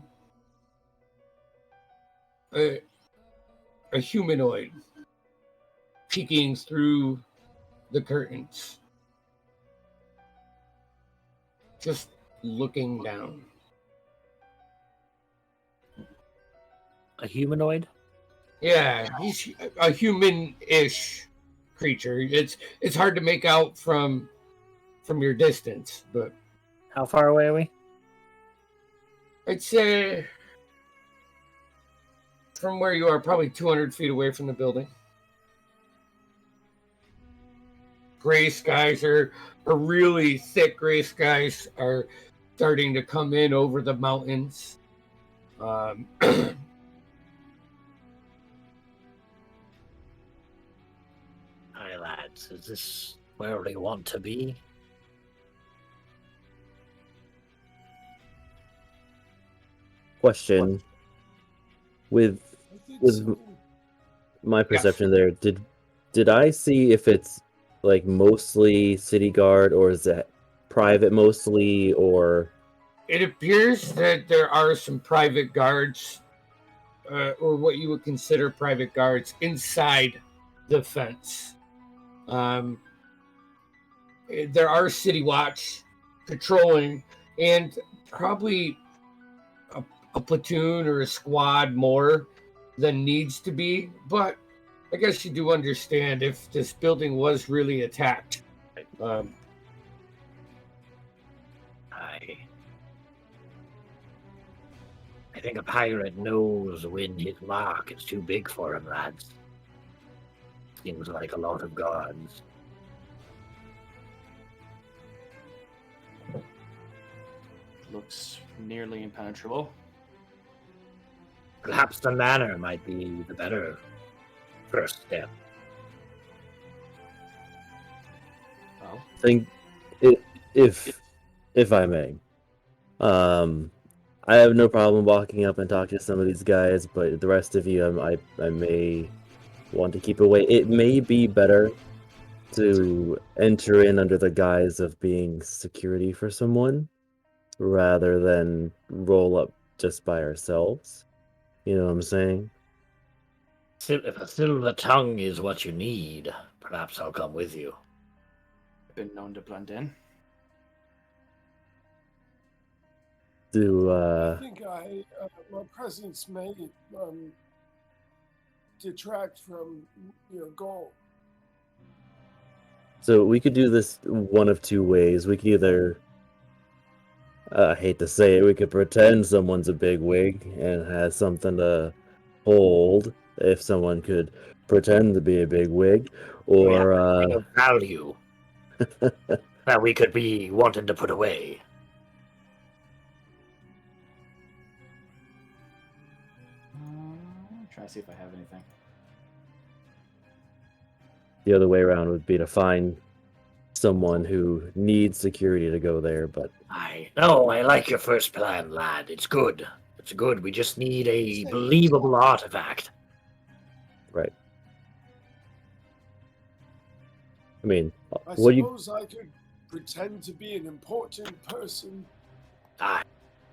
humanoid peeking through the curtains, just looking down. A humanoid? Yeah, he's a human-ish creature. It's hard to make out from your distance, but How far away are we? I'd say from where you are, probably 200 feet away from the building. Gray skies are really thick. Gray skies are starting to come in over the mountains. Hi, lads. Is this where we want to be? Question: with I think with so. my perception there, did I see if it's like mostly city guard or is it private mostly or It appears that there are some private guards, or what you would consider private guards, inside the fence. Um, there are city watch patrolling, and probably a platoon or a squad more than needs to be. But I guess you do understand if this building was really attacked. I think a pirate knows when his mark is too big for him, lads. Seems like a lot of guards. Looks nearly impenetrable. Perhaps the manor might be the better first step. Well, I think if I may, I have no problem walking up and talking to some of these guys, but the rest of you, I may want to keep away. It may be better to enter in under the guise of being security for someone rather than roll up just by ourselves. You know what I'm saying? If a silver tongue is what you need, perhaps I'll come with you. I've been known to blend in. I think my presence may detract from your goal. So we could do this one of two ways. We could either, I hate to say it, we could pretend someone's a big wig and has something to hold if someone could pretend to be a big wig, or of value that we could be wanting to put away. Try to see if I have anything. the other way around would be to find someone who needs security to go there, but I like your first plan, lad. It's good. It's good. We just need a Say, believable artifact. right. I mean, I what do you suppose I could pretend to be an important person.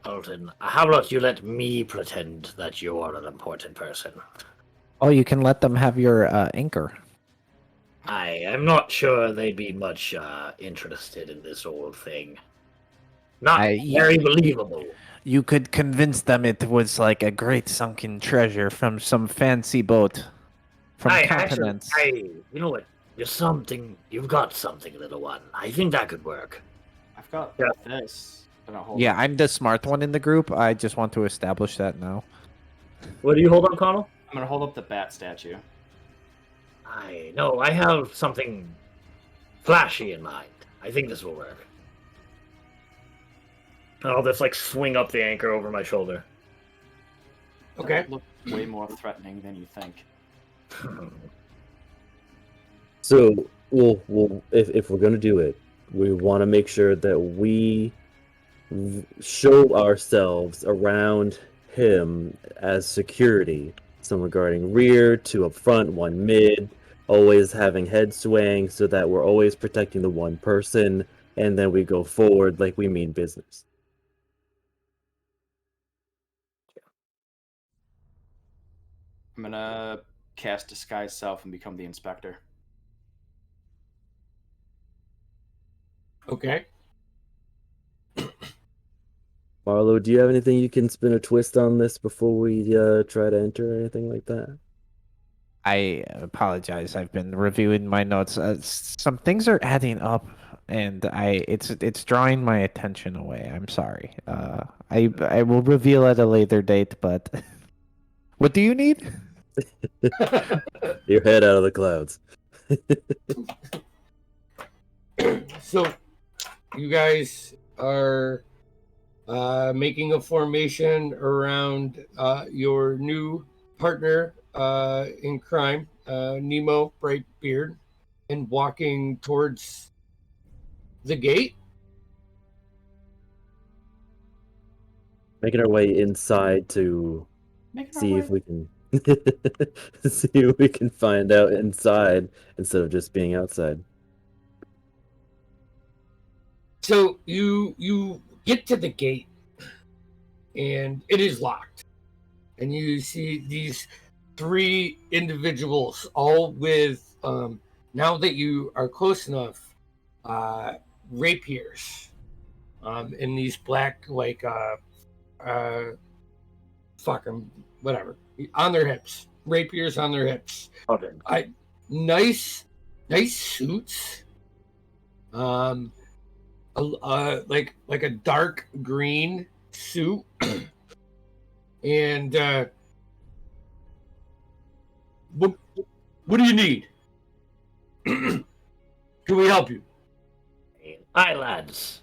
Alton, how about you let me pretend that you are an important person? Oh, you can let them have your anchor. I am not sure they'd be much interested in this old thing. Not very believable. You could convince them it was like a great sunken treasure from some fancy boat from continents. You know what? You've got something, little one. I think that could work. I've got this. But I'll hold Yeah, on. I'm the smart one in the group. I just want to establish that now. What do you hold up, Connell? I'm gonna hold up the bat statue. I have something flashy in mind. I think this will work. I'll just swing up the anchor over my shoulder. Okay. Look way more threatening than you think. So, we'll if we're gonna do it, we want to make sure that we show ourselves around him as security. Some regarding rear, two up front, one mid, always having head swaying so that we're always protecting the one person, and then we go forward like we mean business. I'm gonna cast Disguise Self and become the inspector. Okay. Marlo, do you have anything you can spin a twist on this before we try to enter or anything like that? I apologize. I've been reviewing my notes. Some things are adding up, and it's drawing my attention away. I'm sorry. I will reveal at a later date. But what do you need? Your head out of the clouds. So, you guys are making a formation around your new partner in crime, Nemo Brightbeard, and walking towards the gate. Making our way inside to see if we can see if we can find out inside instead of just being outside. So you get to the gate, and it is locked, and you see these 3 individuals, all with now that you are close enough, rapiers, in these black fuck 'em, whatever, on their hips, rapiers on their hips. Okay. Nice suits, like a dark green suit, and what do you need? Can we help you? Aye, lads.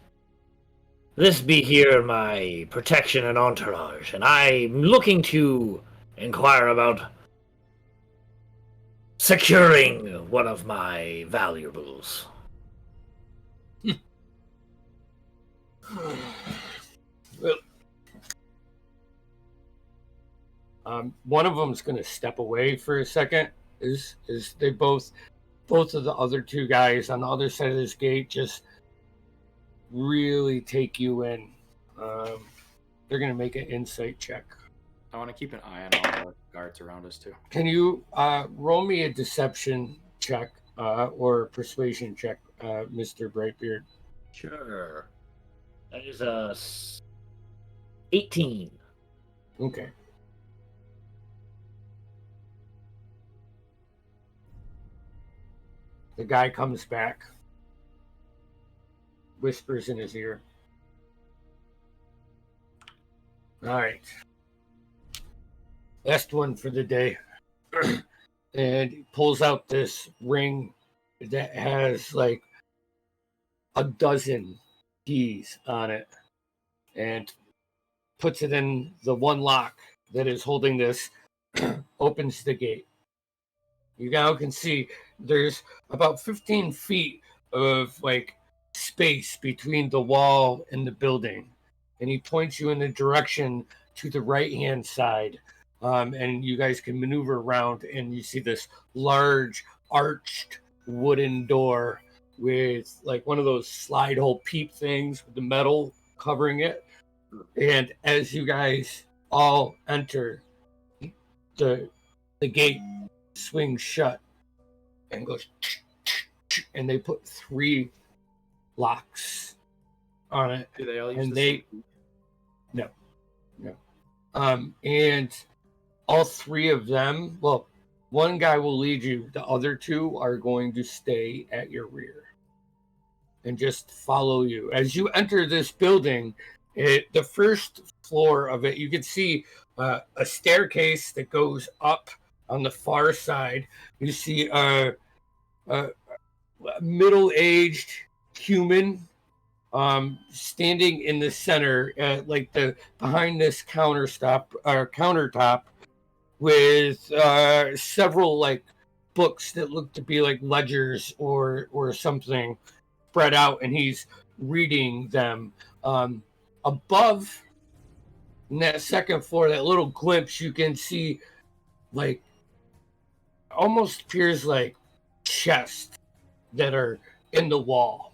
This be here my protection and entourage, and I'm looking to inquire about securing one of my valuables. Well, one of them's going to step away for a second. Is they both of the other 2 guys on the other side of this gate just really take you in. They're going to make an insight check. I want to keep an eye on all the guards around us too. Can you roll me a deception check or persuasion check, Mr. Brightbeard? Sure. That is a 18. Okay. The guy comes back, whispers in his ear. All right. Last one for the day. And he pulls out this ring that has like a dozen keys on it and puts it in the one lock that is holding this, opens the gate. You now can see there's about 15 feet of like space between the wall and the building. And he points you in the direction to the right-hand side. And you guys can maneuver around, and you see this large arched wooden door with like one of those slide hole peep things with the metal covering it. And as you guys all enter, the gate swings shut and goes, and they put 3 locks on it. Do they all use And the they same? no. And all 3 of them, well, one guy will lead you, the other 2 are going to stay at your rear and just follow you as you enter this building. The first floor of it, you can see a staircase that goes up on the far side. You see a middle-aged human standing in the center, like the behind this countertop, with several like books that look to be like ledgers or something spread out, and he's reading them. Above in that second floor, that little glimpse, you can see like almost appears like chests that are in the wall.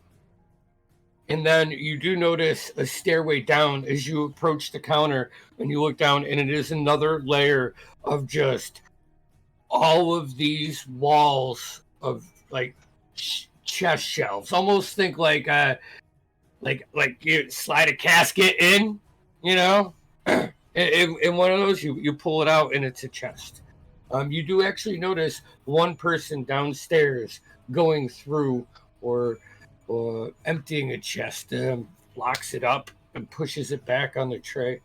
And then you do notice a stairway down as you approach the counter, and you look down, and it is another layer of just all of these walls of like chest shelves. Almost think like you slide a casket in, you know. In one of those, you pull it out, and it's a chest. You do actually notice one person downstairs going through or emptying a chest, locks it up and pushes it back on the tray.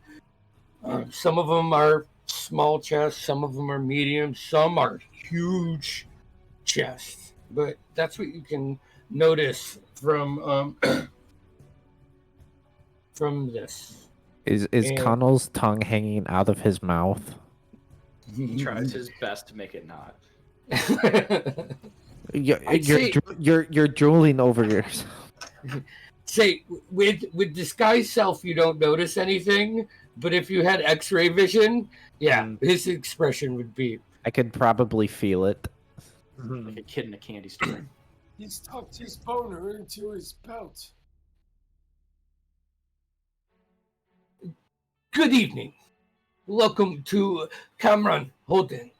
Some of them are small chests, some of them are medium, some are huge chests. But that's what you can notice from from this. Is And- Connell's tongue hanging out of his mouth? He tries his best to make it not. I'd say- You're drooling over yourself. Say with disguise self, you don't notice anything. But if you had X-ray vision, yeah, his expression would be. I could probably feel it. Like a kid in a candy store. He's tucked his boner into his belt. Good evening. Welcome to Cameron Holden.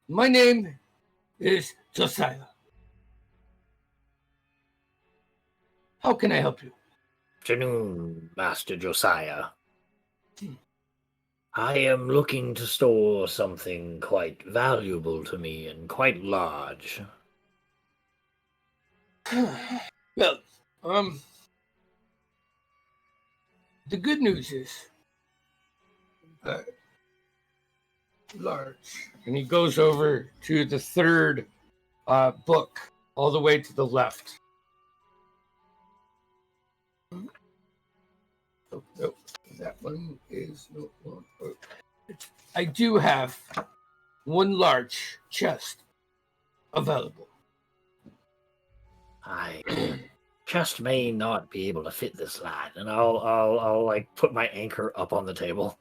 My name is Josiah. How can I help you? Afternoon, Master Josiah. I am looking to store something quite valuable to me and quite large. Well, the good news is, large, and he goes over to the third book, all the way to the left. Oh, no, that one is no. I do have one large chest available. I just may not be able to fit this lad, and I'll like put my anchor up on the table.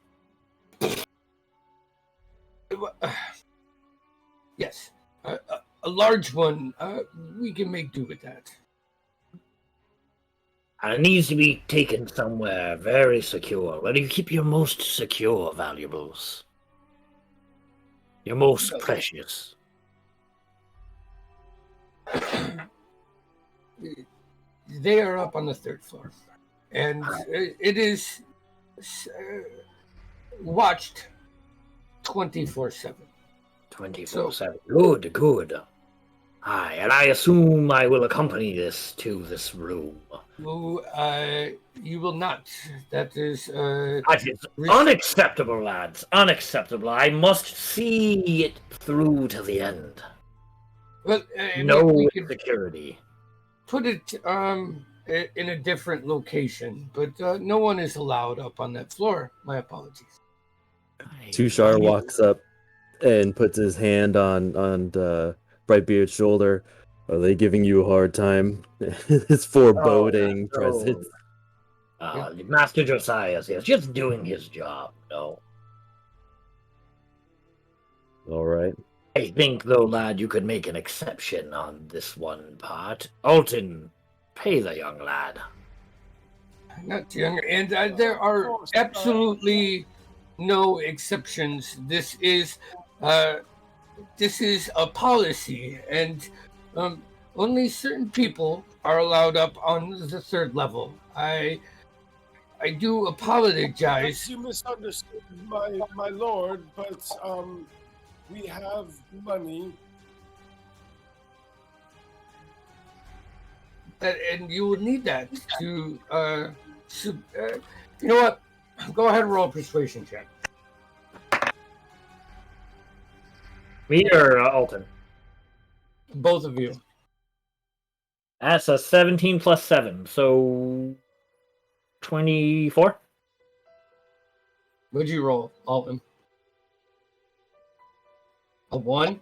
Yes, a large one. We can make do with that. And it needs to be taken somewhere very secure. Where do you keep your most secure valuables? Your most precious. They are up on the third floor, and it is watched 24/7. 24/7. Good, good. Aye, and I assume I will accompany this to this room. You will not. That is. That is unacceptable, lads. Unacceptable. I must see it through to the end. Well, No we could security. put it in a different location, but no one is allowed up on that floor. My apologies. Tushar walks up and puts his hand on Brightbeard's shoulder. Are they giving you a hard time? His foreboding presence. Master Josiah is just doing his job. No. All right. I think, though, lad, you could make an exception on this one part. Alton, pay the young lad. Not younger, and there are absolutely no exceptions. This is a policy, and only certain people are allowed up on the third level. I do apologize. You misunderstood, my lord, but we have money. And you would need that to, you know what? Go ahead and roll a persuasion check. Me or Alton? Both of you. That's a 17 plus 7, so 24. What'd you roll, Alton? A 1?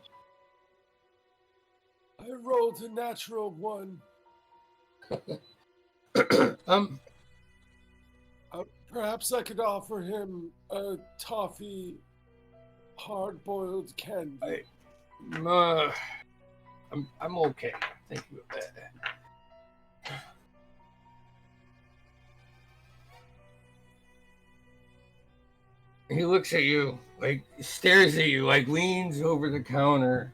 I rolled a natural 1. Perhaps I could offer him a toffee hard-boiled candy. I'm okay. Thank you. He looks at you, like stares at you, like leans over the counter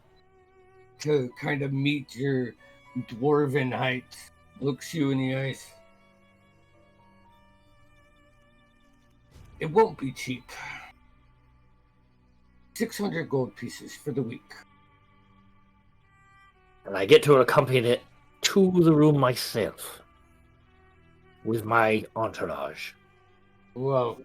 to kind of meet your dwarven height. Looks you in the eyes. It won't be cheap. 600 gold pieces for the week. And I get to accompany it to the room myself with my entourage. Well,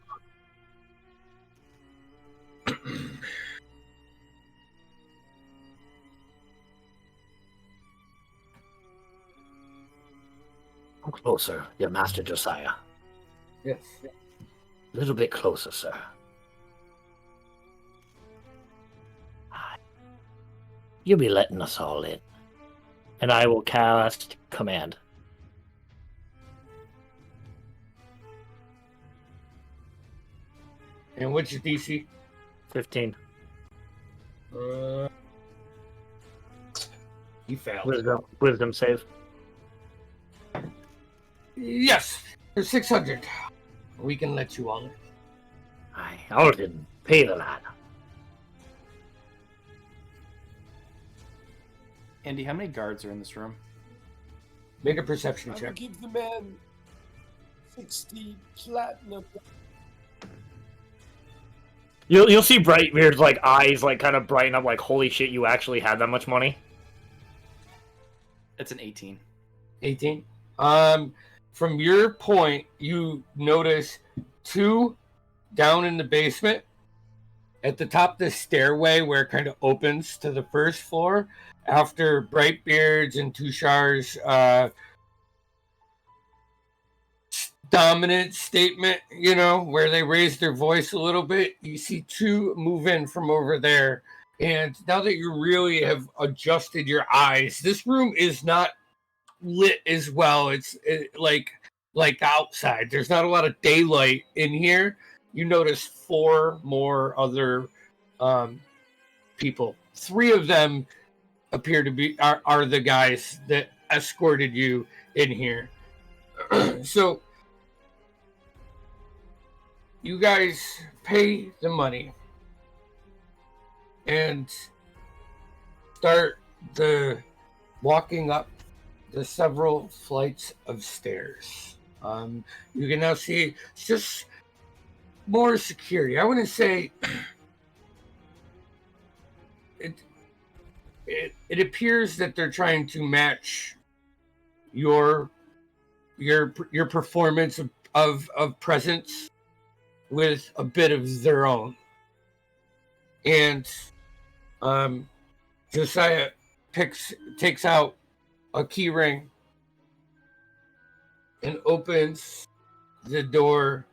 Come closer, your master Josiah. yes. A little bit closer, sir. You'll be letting us all in. And I will cast command. And what's your DC? 15. You failed. Wisdom save. Yes, for 600. We can let you on. I didn't pay the lad. Andy, how many guards are in this room? Make a perception I will check. give the man 60 platinum. You'll see Brightbeard's like eyes like kind of brighten up, like holy shit, you actually had that much money. It's an 18. 18. From your point, you notice 2 down in the basement at the top of the stairway where it kind of opens to the first floor. After Brightbeard's and Tushar's dominant statement, where they raised their voice a little bit, you see 2 move in from over there. And now that you really have adjusted your eyes, this room is not lit as well. It's like outside. There's not a lot of daylight in here. You notice 4 more other people. 3 of them appear to be are the guys that escorted you in here. So you guys pay the money and start the walking up the several flights of stairs. You can now see it's just more security. I want to say it appears that they're trying to match your performance of presence with a bit of their own. And Josiah takes out a key ring and opens the door,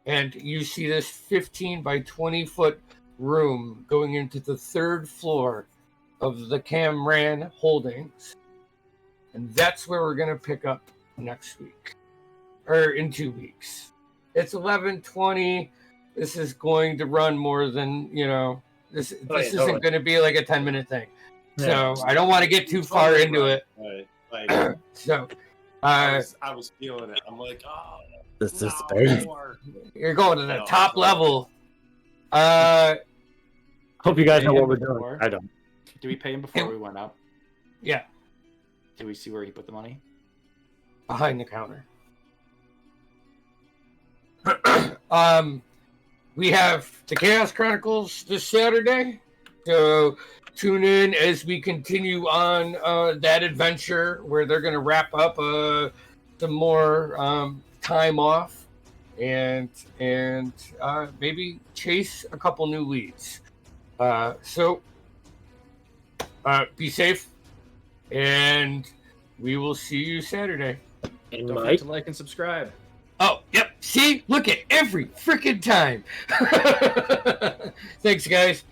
and you see this 15 by 20 foot room going into the 3rd floor of the Camran Holdings. And that's where we're going to pick up next week, or in 2 weeks. It's 11:20. This is going to run more than, this isn't going to be like a 10-minute thing. Yeah. So I don't want to get too far into it. Like, So I was feeling it. I'm like, oh, This is no space. more. you're going to the No, top no. level. Hope you guys know pay what him we're doing. before? I don't. Did we pay him before we went up? Yeah, Did we see where he put the money? behind the counter. We have the Chaos Chronicles this Saturday, so tune in as we continue on that adventure where they're going to wrap up some more time off and maybe chase a couple new leads. So be safe, and we will see you Saturday. And Don't Mike, forget to like and subscribe. Oh, yep. See? Look at every freaking time. Thanks, guys.